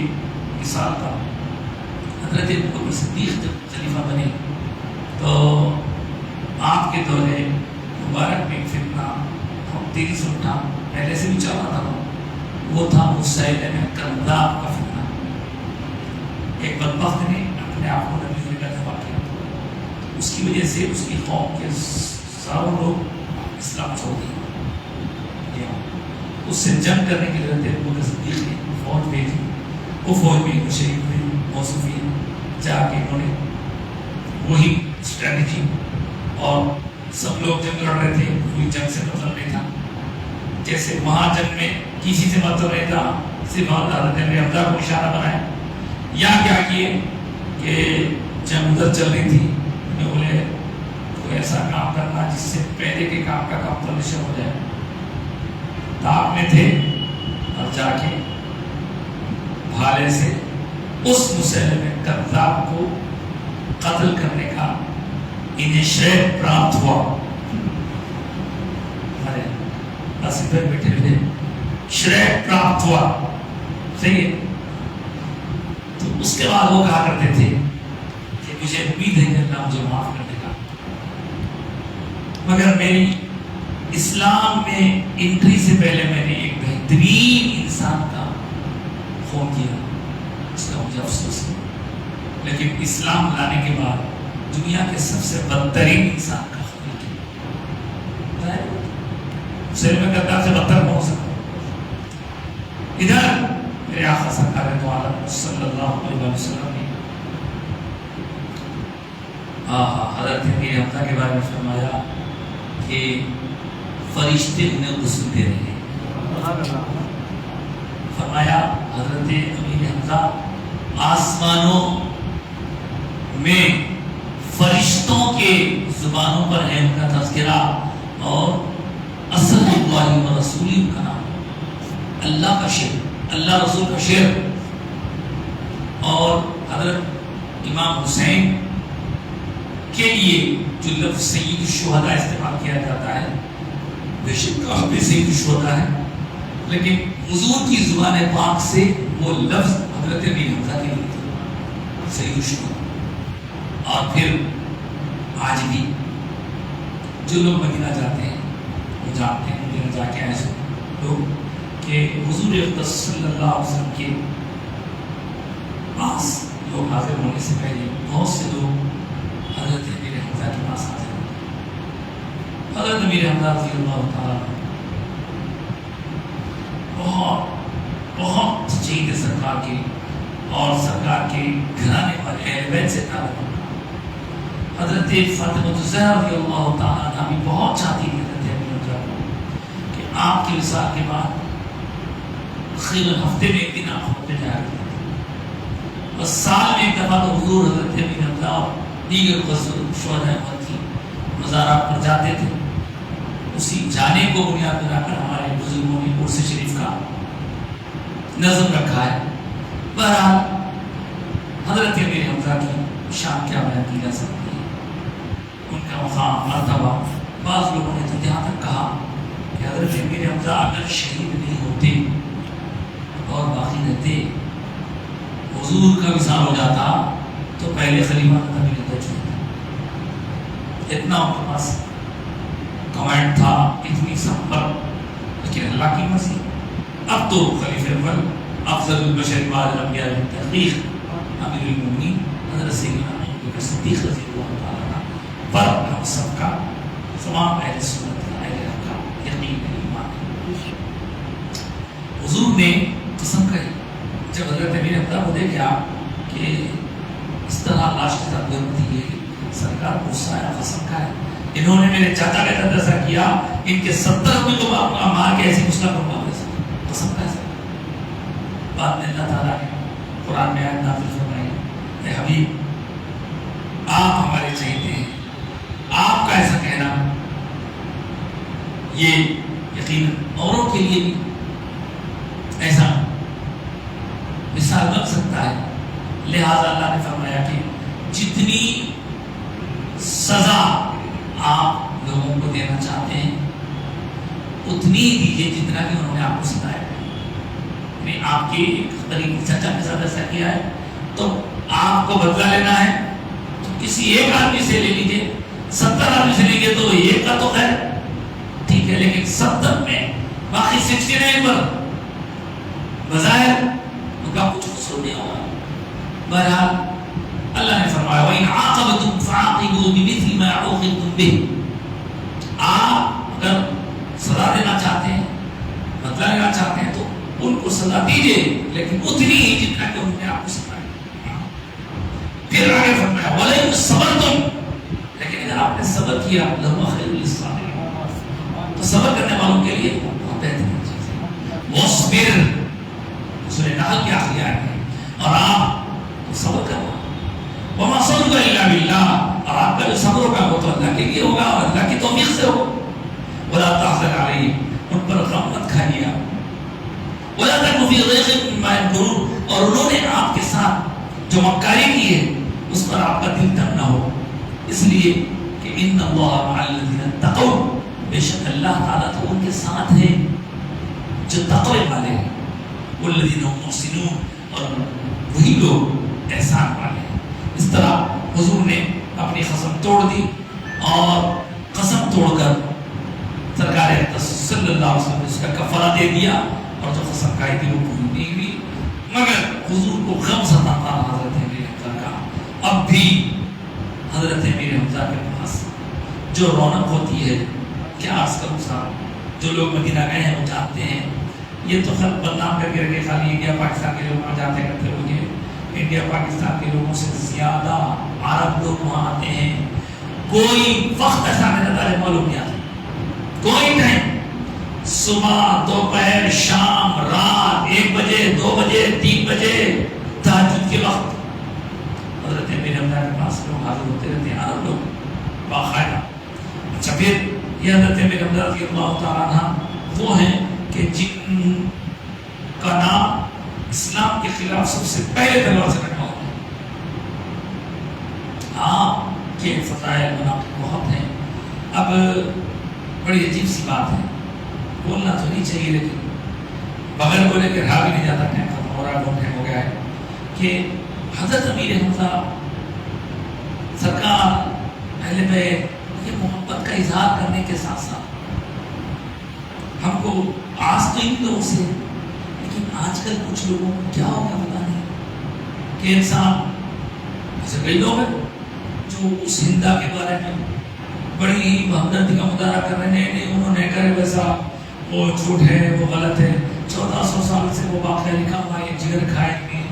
مثال پر حضرت ابوبکر صدیق جب خلیفہ بنے تو آپ کے دور مبارک میں فتنہ تیزی سے اٹھا, پہلے سے بھی چل رہا تھا. وہ تھا مسیلمہ کذاب کا فتنہ. ایک بدبخت نے اپنے آپ کو نبی ہونے کا دعویٰ کیا, اس کی وجہ سے اس کی قوم کے ساروں لوگ اسلام چھوڑ دیے. اس سے جنگ کرنے کے لیے حضرت ابوبکر صدیق نے فوج بھیجی. وہ فوج میں شہید ہوئی موصوفین, جا کے انہوں نے وہی اسٹریٹجی, اور سب لوگ جنگ لڑ رہے تھے, کوئی جنگ سے مطلب نہیں تھا. جیسے وہاں جنگ میں کسی سے مطلب نہیں تھا, صرف حضرت حمزہ کو اشارہ بنایا. یا کیا کیے کہ جنگ ادھر چل رہی تھی, بولے کوئی ایسا کام کرنا جس سے پہلے کے کام کا کمپلیشن ہو جائے. تاپ میں تھے اور جا کے بھالے سے اس مسلمہ کذاب کو قتل کرنے کا انہیں شرف پراپت ہوا. ہمارے بس ادھر بیٹھے ہوئے شرف پراپت ہوا. صحیح ہے. تو اس کے بعد وہ کہا کرتے تھے کہ مجھے امید ہے کہ اللہ مجھے معاف کر دے گا, مگر میری اسلام میں انٹری سے پہلے میں نے ایک بہترین انسان کا خون کیا, اس کا مجھے افسوس ہے. لیکن اسلام لانے کے بعد دنیا کے سب سے بدترین انسان کا خون کیا. مسلمہ کذاب سے بدتر کون ہو سکتا. ادھر میرے آقا سرکار دو عالم صلی اللہ علیہ وسلم نے حضرت امیر حمزہ کے بارے میں فرمایا کہ فرشتے انہیں غسل دے رہے ہیں. فرمایا حضرت امیر حمزہ آسمانوں میں فرشتوں کے زبانوں پر ہے ان کا تذکرہ, اور اصل اللہ و رسولی کا نام, اللہ کا شعر, اللہ رسول کا شعر. اور حضرت امام حسین کے لیے جو لفظ سید الشہداء استعمال کیا جاتا ہے, بے شک آپ بھی سید الشہداء ہے, لیکن حضور کی زبان پاک سے وہ لفظ حضرت امیر حمزہ کے لیے تھا, سید الشہداء. اور پھر آج بھی جو لوگ مدینہ جاتے ہیں وہ جانتے ہیں, مدینہ جا کے آئے سو لوگ کہ حضور اقدس صلی اللہ علیہ وسلم کے پاس لوگ حاضر ہونے سے پہلے بہت سے لوگ حضرت امیر حمزہ کے پاس حاضر ہوتے ہیں. حضرت امیر حمزہ رضی اللہ تعالیٰ بہت چہید ہے سرکار کے, اور سرکار کے گھرانے والے اہل بیت سے تعلق ہوتا. حضرت فاطمہ الزہرا رضی اللہ تعالیٰ عنہ بھی بہت چاہتی تھی حضرت امیر حمزہ کو کہ آپ کے وصال کے بعد تقریباً ہفتے میں ایک دن آپ خود پہ جایا کرتے تھے, اور سال میں ایک دفعہ تو حضور حضرت امیر حمزہ اور دیگر شہداء احمد کی مزارات پر جاتے تھے. اسی جانے کو بنیاد بنا کر ہمارے بزرگوں نے عرس شریف کا نظم رکھا ہے. بہرحال حضرت امیر حمزہ کی شان کیا بیان کی جا سکتی ہے, ان کا مقام مرتبہ. بعض لوگوں نے تو یہاں تک کہا کہ حضرت امیر حمزہ اگر شہید نہیں ہوتے اور باقی رہتے، حضور کا وصال ہو جاتا تو پہلے خلیفہ نبی نے درج ہوتا، اتنا ان کے پاس کمانڈ تھا، اتنی سب پر، لیکن اللہ کی مرضی۔ اب تو خلیفہ اول افضل البشر بعد الانبیاء بالتحقیق امیر المومنین حضرت سیدنا ابو بکر صدیق رضی اللہ تعالیٰ عنہ پر ہم سب کا، تمام اہل سنت کا، اہل حق کا یقین ایمان۔ حضور نے قسم کھائی جب حضرت امیر حمزہ کو دیکھا کہ اس طرح لاش کے ساتھ گرتی ہے، سرکار غصہ ہے، قسم کھائے انہوں نے میرے چاچا کا تدرسہ کیا، ان کے 70 روپے کو مار کے ایسی مسلم کو مار دے، قسم کھائے۔ بعد میں اللہ تعالیٰ نے قرآن میں آیت نازل فرمائی، اے حبیب آپ ہمارے چہیتے ہیں، آپ کا ایسا کہنا یہ یقیناً اوروں کے لیے بھی ایسا مثال بن سکتا ہے، لہذا اللہ نے فرمایا کہ جتنی سزا آپ لوگوں کو دینا چاہتے ہیں اتنی ہی دیجیے جتنا کہ انہوں نے آپ کو سکھایا ہے۔ یعنی آپ کے قریبی چچا کے ساتھ ایسا کیا ہے تو آپ کو بدلہ لینا ہے تو کسی ایک آدمی سے لے لیجیے، 70 آدمی سے لیں گے تو ایک کا تو خیر ٹھیک ہے، لیکن 70 میں باقی 69 پر بظاہر ان کا کچھ قصور نہیں ہوگا۔ بہرحال اللہ نے فرمایا وَإِنْ عَاقَبْتُمْ فَعَاقِبُوا بِمِثْلِ مَا عُوقِبْتُمْ بِهِ، آپ اگر سزا دینا چاہتے ہیں، بدلہ لینا چاہتے ہیں تو ان کو سزا دیجیے، لیکن اتنی ہی جتنا کہ انہوں نے آپ کو سکھایا۔ پھر آگے فرمایا وَلَئِنْ صَبَرْتُمْ، لیکن اگر آپ نے صبر کیا لَهُوَ خَيْرٌ لِلصَّابِرِينَ، تو صبر کرنے والوں کے لیے بہت بہترین چیز ہے۔ وَاصْبِرْ، سورہ نحل کی آخری آیت ہے، اور آپ صبر کرو، وَمَا صَبْرُكَ إِلَّا بِاللَّهِ، اور آپ کا جو صبر ہوگا وہ تو اللہ کے لیے ہوگا اور اللہ کی توفیق سے ہوگا۔ وَلَا تَحْزَنْ عَلَيْهِمْ، ان پر غم مت کھائیے آپ، وَلَا تَكُ فِي ضَيْقٍ مِّمَّا يَمْكُرُونَ، اور انہوں نے آپ کے ساتھ جو مکاری کی ہے اس پر آپ کا دل تنگ نہ ہو، اس لیے کہ إِنَّ اللَّهَ مَعَ الَّذِينَ اتَّقَوْا، بے شک اللہ تعالیٰ تو ان کے ساتھ ہے جو تقوی والے ہیں، وَالَّذِينَ هُمْ مُحْسِنُونَ، اور وہی لوگ احسان والے ہیں۔ اس طرح حضور نے اپنی قسم توڑ دی اور قسم توڑ کر سرکار صلی اللہ علیہ وسلم نے اس کا کفارہ دے دیا، اور جو قسم کھائی تھی وہ پوری نہیں ہوئی، مگر حضور کو غم ستاتا حضرت امیر حمزہ کا۔ اب بھی حضرت امیر حمزہ کے پاس جو رونق ہوتی ہے کیا عرض کروں صاحب، جو لوگ مدینہ گئے ہیں وہ جانتے ہیں، یہ تو خط بدنام کر کے رکھے خالی انڈیا پاکستان کے لوگ وہاں جاتے کرتے ہوئے، انڈیا پاکستان کے لوگوں سے زیادہ عرب لوگ وہاں آتے ہیں۔ کوئی وقت ایسا میرا تارے معلوم نہیں آتا، کوئی ٹائم، صبح دوپہر شام رات 1 بجے 2 بجے 3 بجے تہجد کے وقت حضرت امیر حمزہ کے پاس لوگ حاضر ہوتے رہتے ہیں، عرب لوگ باقاعدہ۔ اچھا پھر یہ حضرت امیر حمزہ رضی اللہ تعالیٰ عنہ وہ ہیں کہ جن کا نام اسلام کے خلاف سب سے پہلے تلوار سے کٹا ہوتا ہے۔ آپ کے فضائل مناقب بہت ہیں۔ اب بڑی عجیب سی بات ہے، بولنا تو نہیں چاہیے لیکن بغیر بولے کہ رہا بھی نہیں جاتا، ٹائم ختم ہو رہا ہے، ٹائم ہو گیا ہے، کہ حضرت امیر حمزہ سرکار اہل بیت یہ محبت کا اظہار کرنے کے ساتھ ساتھ ہم کو آس تو ان لوگوں سے، لیکن آج کل کچھ لوگوں کو کیا ہو گیا پتا نہیں کہ انسان ایسے کئی لوگ ہیں جو اس ہندا کے بارے میں بڑی ہی ہمدردی کا مظاہرہ کر رہے ہیں، نہیں انہوں نے کرے ویسا، وہ جھوٹ ہے، وہ غلط ہے، 1400 سال سے وہ واقعہ لکھا ہوا ہے، جگر کھائے گے،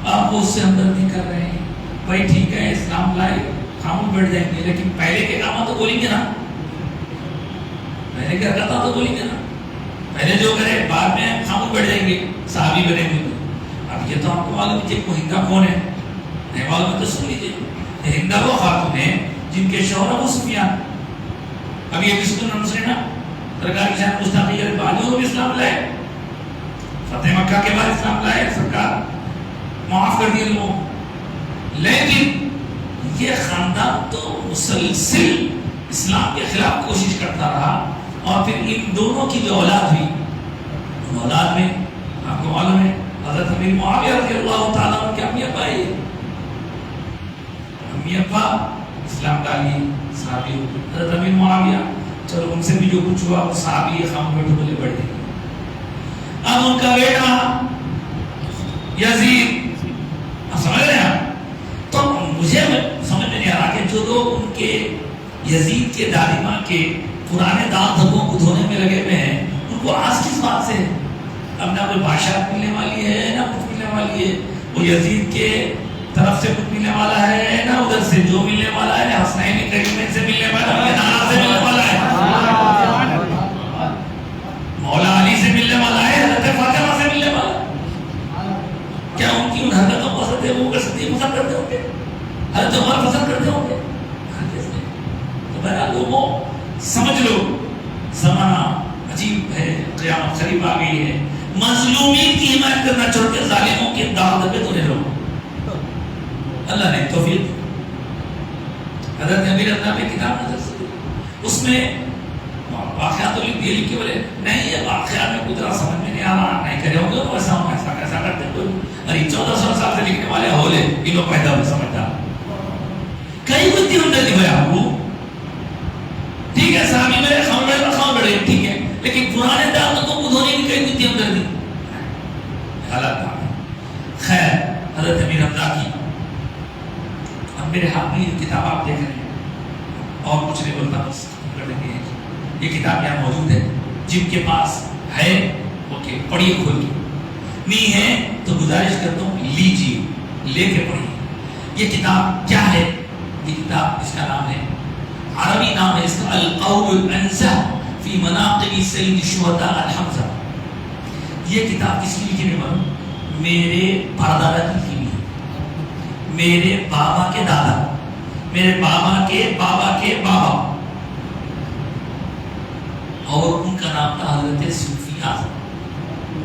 آپ وہ اس سے ہمدردی کر رہے ہیں۔ بھائی ٹھیک ہے اسلام لائے خاموش بیٹھ جائیں گے، لیکن پہلے کے کام تو بولیں گے نا، پہلے کیا کرتا تو بولیں گے نا، پہلے جو کرے بعد میں خاموش بیٹھ جائیں گے، صحابی بنے ہوئے تو۔ اب یہ تو آپ کو معلوم ہے کہ ہندا کون ہے، نہیں معلوم ہے تو سن لیجیے، ہندا وہ خاتون ہے جن کے شوہر ابو سفیان، اب یہ کس کو نام سے نا سرکار کی شان مستحقی کے بعد وہ بھی اسلام لائے، فتح مکہ کے بعد اسلام لائے، سرکار معاف کر دیے لوگوں، لیکن یہ خاندان تو مسلسل اسلام کے خلاف کوشش کرتا رہا، اور پھر ان دونوں کی جو اولاد ہوئی ان اولاد میں آپ کو معلوم ہے حضرت امیر معاویہ رضی اللہ تعالیٰ عنہ کے امی ابا ہے، امی ابا اسلام ڈالی صحابی حضرت امیر معاویہ، چلو ان سے بھی جو کچھ ہوا وہ صحابی خام بیٹھے بولے بڑھے. اب ان کا بیٹا یزید، آپ سمجھ رہے ہیں؟ تو مجھے سمجھ میں نہیں آ رہا کہ جو لوگ ان کے یزید کے دادی ماں کے پرانے داغ دھبوں کو دھونے میں لگے ہوئے ہیں، ان کو آج کس بات سے اب نہ کوئی بادشاہ ملنے والی ہے نہ کچھ ملنے والی ہے؟ وہ یزید کے طرف سے کچھ ملنے والا ہے نہ ادھر سے جو ملنے والا ہے، حسنین کریمین سے ملنے والا ہے، نانا سے ملنے والا ہے، مولا علی سے ملنے والا ہے، حضرت فاطمہ سے ملنے والا ہے. کیا ان کی ان حرکتوں کو حضرت ابوبکر صدیق پسند کرتے ہوں گے؟ حضرت عمر پسند کرتے ہوں گے؟ تو بہرحال لوگوں سمجھ لو زمانہ عجیب ہے، قیامت قریب آ گئی ہے. مظلومین کی حمایت کرنا چھوڑ کے ظالموں کے داغ دبے تو رہو. اللہ نے توفیق. حضرت امیر ابنا پہ کتاب نظر سے اس میں واقعات تو لکھ دیے، لکھ کے بولے نہیں یہ واقعات میں کچھ سمجھ میں نہیں آ رہا، نہیں کرے ہوں گے ویسا ہوں ایسا کیسا کرتے کوئی. ارے 1400 سال سے لکھنے والے ہولے یہ لوگ پیدا ہوئے سمجھدار. کئی بدھی ہمدردی بھائی آپ کو ٹھیک ہے، صحابی میرے خام بڑے ٹھیک ہے، لیکن پرانے دعوتوں کو دھونے کی کئی بدھی ہمدردی غلط بات ہے. خیر حضرت امیر ابنا کی اب میرے ہاتھ میں یہ کتاب آپ دیکھ رہے ہیں اور کچھ نہیں بولتا بس کر دیں گے. یہ کتاب یہاں موجود ہے، جن کے پاس ہے اوکے پڑھیے کھول کے، نہیں ہے تو گزارش کرتا ہوں لیجیے لے کے پڑھیے. یہ کتاب کیا ہے؟ یہ کتاب اس کا نام ہے، عربی نام ہے اس کا القول الانزہ فی مناقب سید الشہداء الحمزہ. یہ کتاب کس کی لکھی ہوئی؟ میرے پردادا کی لکھی ہوئی، میرے بابا کے دادا، میرے بابا کے بابا کے بابا، اور ان کا نام تھا حضرت صوفی اعظم.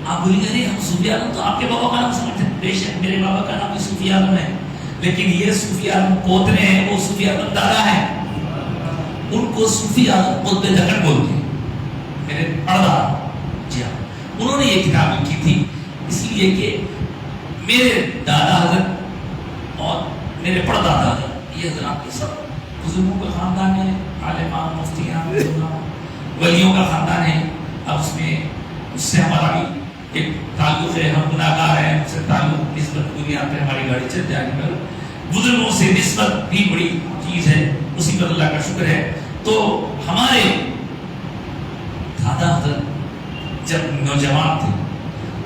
آپ بولیں گے ہم صوفی اعظم تو آپ کے بابا کا نام سمجھتے ہیں، بے شک میرے بابا کا نام بھی صوفی اعظم ہے، لیکن یہ صوفی اعظم پوترے ہیں، وہ صوفی اعظم دادا ہیں. ان کو صوفی اعظم قطب دکن بولتے ہیں، میرے پردادا. جی ہاں انہوں نے یہ کتاب لکھی تھی اس لیے کہ میرے دادا حضرت اور میرے پردادا حضرت یہ حضرات کے سب بزرگوں کا خاندان ہے، عالمان مفتیان ولیوں کا خاندان ہے. اب اس میں اس سے ہمارا بھی ایک تعلق ہے، ہم گناہگار ہیں، اس سے تعلق نسبت دنیا پہ ہماری گاڑی چل جائے پر بزرگوں سے نسبت بھی بڑی چیز ہے، اسی پر اللہ کا شکر ہے. تو ہمارے دادا حضرت جب نوجوان تھے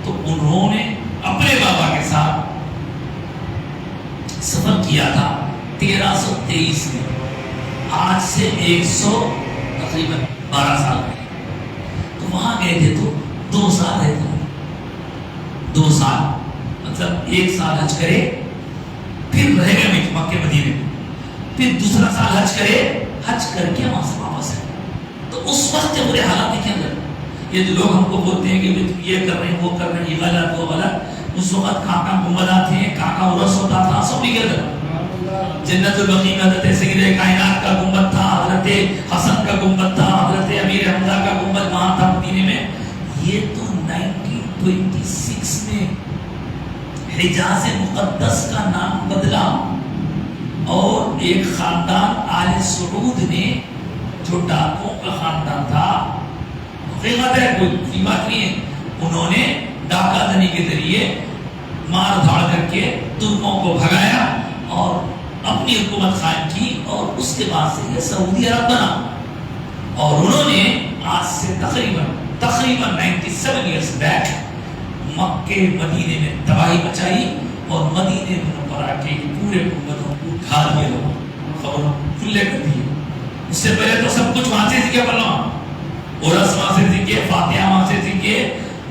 تو انہوں نے اپنے بابا کے ساتھ سفر کیا تھا 1323 میں، آج سے 100 تقریباً 12 سال پہلے. تو وہاں گئے تھے تو 2 سال رہے تھے، 2 سال مطلب 1 سال حج کرے پھر رہ گئے مکہ مدینے میں، پھر دوسرا سال حج کرے، حج کر کے وہاں سے واپس ہے. تو اس وقت کے برے حالات دیکھیں اندر یہ جو لوگ ہم کو بولتے ہیں کہ تم یہ کر رہے ہیں وہ کر رہے ہیں، یہ غلط وہ غلط، اس وقت کہاں کہاں گنبدات تھے، کہاں کہاں عرس ہوتا تھا، سب لکھے تھے. جنت البقیع میں حضرت سید کائنات کا گنبد تھا، حضرت حسن کا گنبد تھا، حضرت امیر حمزہ کا گنبد وہاں تھا مدینے میں. یہ تو 1926 میں حجاز مقدس کا نام بدلا اور ایک خاندان آل سعود نے جو ڈاکوں کا خاندان تھا، حقیقت ہے کوئی بات نہیں ہے، انہوں نے ڈاکہ دنی کے ذریعے مار دھاڑ کر کے ترکوں کو بھگایا اور اپنی حکومت قائم کی، اور اس کے بعد سے یہ سعودی عرب بنا. اور انہوں نے آج سے تقریباً 97 ایئرس بیک مکے مدینے میں تباہی مچائی اور مدینے منورہ کے پورے گنبدوں کو اٹھا دیا، لوگوں خبروں کھلے کر دیے. اس سے پہلے تو سب کچھ وہاں سے سیکھے، پڑھنا عرس وہاں سے سیکھے، فاتحہ وہاں سے سیکھے،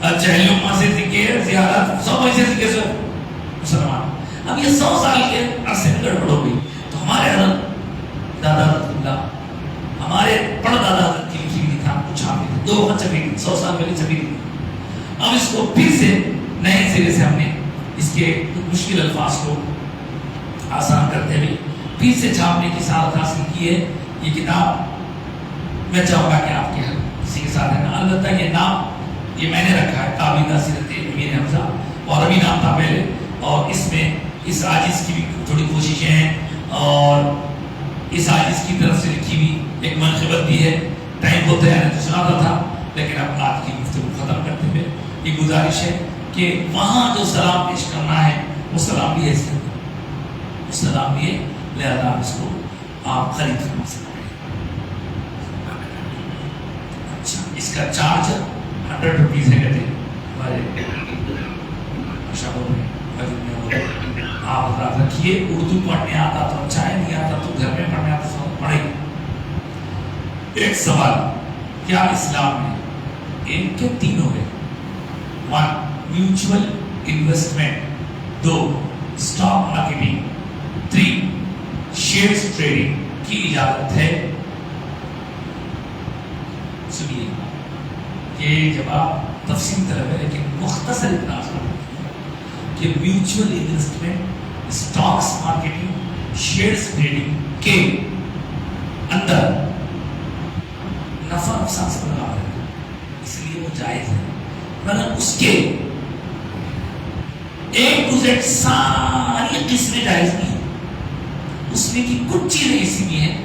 چہلم وہاں سے سیکھے، زیارت سب وہیں سے سیکھے سب مسلمان. اب یہ 100 سال کے عرصے میں گڑبڑ ہو گئی. تو ہمارے حضرت دادا اللہ ہمارے پردادا حضرت کی لکھی ہوئی تھا کچھ حافظ 2 وقت چھپی 100 سال پہلے چھپی تھی. اب اس کو پھر سے نئے سرے سے ہم نے اس کے مشکل الفاظ کو آسان کرتے ہوئے پھر سے چھاپنے کی سعادت حاصل کی ہے. یہ کتاب میں چاہوں گا کہ آپ کے کسی کے ساتھ ہے نا، البتہ یہ نام یہ میں نے رکھا ہے تابعہ سیرت امیر حمزہ اور ابھی نام تھا پہلے، اور اس میں اس عاجز کی بھی تھوڑی کوششیں ہیں اور اس عاجز کی طرف سے لکھی ہوئی ایک منقبت بھی ہے. ٹائم ہوتا ہے تو سناتا تھا، لیکن اب آج کی گفتگو ختم کرتے ہوئے یہ گزارش ہے کہ وہاں جو سلام پیش کرنا ہے وہ سلام بھی ہے، اس کے اندر وہ سلام بھی ہے، لہذا اس کو آپ خرید کرنا سکتے ہیں. اچھا، اس کا چارج 100 روپیز ہے کہتے ہیں ہمارے شہروں میں. آپ حضرات رکھیے. اردو پڑھنے آتا تو اچھا ہے، نہیں آتا تو گھر میں پڑھنے آتا تو پڑھے. ایک سوال، کیا اسلام میں ایک کے تین ہو گئے؟ 1 mutual investment, 2 stock marketing, 3 shares trading کی اجازت ہے؟ سنیے، یہ جواب تفصیل طلب ہے لیکن مختصر اتنا کہ mutual investment, stocks marketing, shares trading کے اندر نفع نقصان سے لگا ہے، اس لیے وہ جائز ہے. مگر اس کے ایک ٹو ساری قسمیں جائز نہیں ہے. اس میں کی کچھ چیزیں ایسی بھی ہیں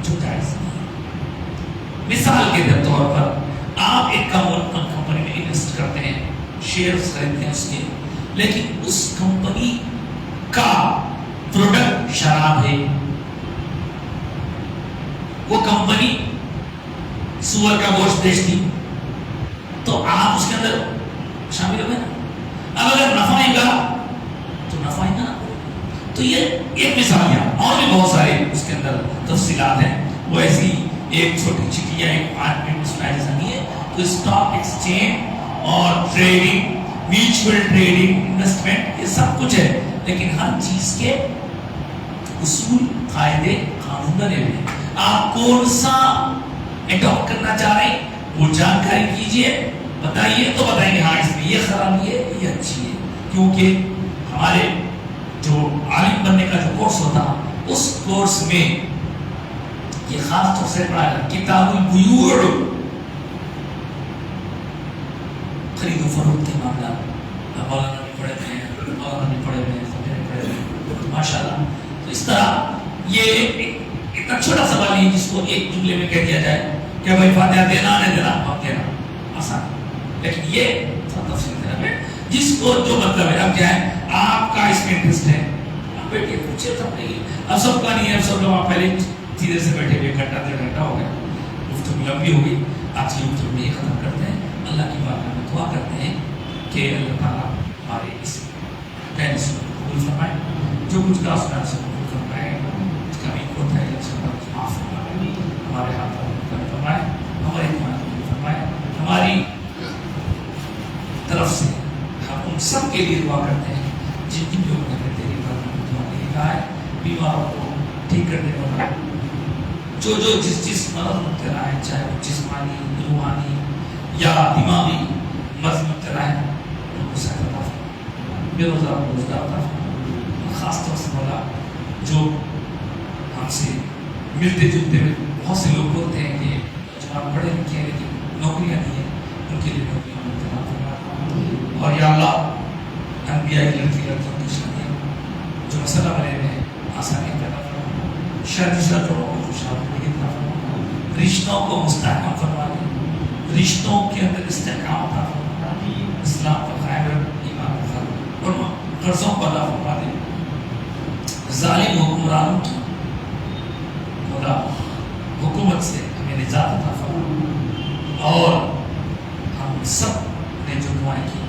جو جائز نہیں ہے. مثال کے طور پر آپ ایک کمپنی میں انویسٹ کرتے ہیں، شیئرز خریدتے ہیں اس کے، لیکن اس کمپنی کا پروڈکٹ شراب ہے، وہ کمپنی سور کا گوشت بیچتی، تو آپ اس کے اندر شامل ہو گئے نا. اب اگر نفع آئے گا تو نفع آئے گا نا. تو یہ ایک مثال ہے، اور بھی بہت سارے اس کے اندر تفصیلات ہیں. وہ ایسی ایک چھوٹی چیٹی یا ایک 5 منٹ اس میں ایسا نہیں ہے. تو اسٹاک ایکسچینج اور ٹریڈنگ، میوچل ٹریڈنگ، انویسٹمنٹ، یہ سب کچھ ہے، لیکن ہر چیز کے اصول، قاعدے، قانون بنے ہوئے ہیں. آپ کون سا اڈاپٹ کرنا چاہ رہے ہیں وہ جانکاری کیجئے، بتائیے تو بتائیں گے ہاں اس میں یہ خرابی ہے، یہ اچھی ہے. کیونکہ ہمارے جو عالم بننے کا جو کورس ہوتا، اس کورس میں یہ خاص طور سے پڑھایا کتاب البیوع، خرید و فروخت کے معاملات. مولانا بھی پڑھے ہوئے ہیں، مولانا بھی پڑھے ہوئے ہیں، سب پڑھے ہوئے ہیں ماشاء اللہ. تو اس طرح یہ اتنا چھوٹا سوال نہیں جس کو ایک جملے میں کہہ دیا جائے کہ بھائی فاتحہ دینا نہیں دینا، آپ دینا آسان. لیکن یہ تفصیل ہے جس کو جو مطلب ہے. اب کیا ہے، آپ کا اس میں انٹرسٹ ہے، آپ بیٹھے پوچھے تو نہیں. اب سب کا نہیں ہے، اب سب لوگ آپ پہلے سیدھے سے بیٹھے ہوئے 1-1.5 گھنٹہ ہو گیا، گفتگو لمبی ہو گئی. آج کی گفتگو میں یہ ختم کرتے ہیں. اللہ کی بارگاہ میں دعا کرتے ہیں کہ اللہ تعالیٰ ہمارے اس پہلے سے قبول فرمائے، جو کچھ کا سنا سے قبول فرمائے، اس کا بھی ہوتا ہے معاف فرمائے، ہمارے ہاتھ فرمائے، ہمارے قبول فرمائے. ہماری طرف سے ہم ان سب کے لیے دعا کرتے ہیں جن جن لوگوں نے تیری بارگاہ میں دعا کے لیے کہا ہے. بیماروں کو ٹھیک کرنے والا، جو جس مرض مبتلا ہے، چاہے وہ جسمانی، روحانی یا دماغی مرض مبتلا ہے، ان کو صحت عطا فرما، بے روزگار کو روزگار عطا فرما. خاص طور سے مولا جو ہم سے ملتے جلتے ہوئے بہت سے لوگ ہوتے ہیں کہ جو آپ پڑھے لکھے ہیں لیکن نوکریاں نہیں ہیں، ان کے لیے نوکریاں مبتلا فرما. اور یا اللہ انبیاء کی لڑکیوں کی شادیاں جو مسئلہ بنے ہوئے ہیں آسانی پیدا فرما، شادی شدہ لوگوں کو خوشحالی عطا فرما، رشتوں کو مستحکم فرما دے، رشتوں کے اندر استحکام عطا فرما، اسلام کا قائم رکھ، ایمان کا قائم، اور قرضوں کو عطا فرما دے. ظالم حکمرانوں کی خدا حکومت سے ہمیں نجات عطا فرما. اور ہم سب نے جو دعائیں کی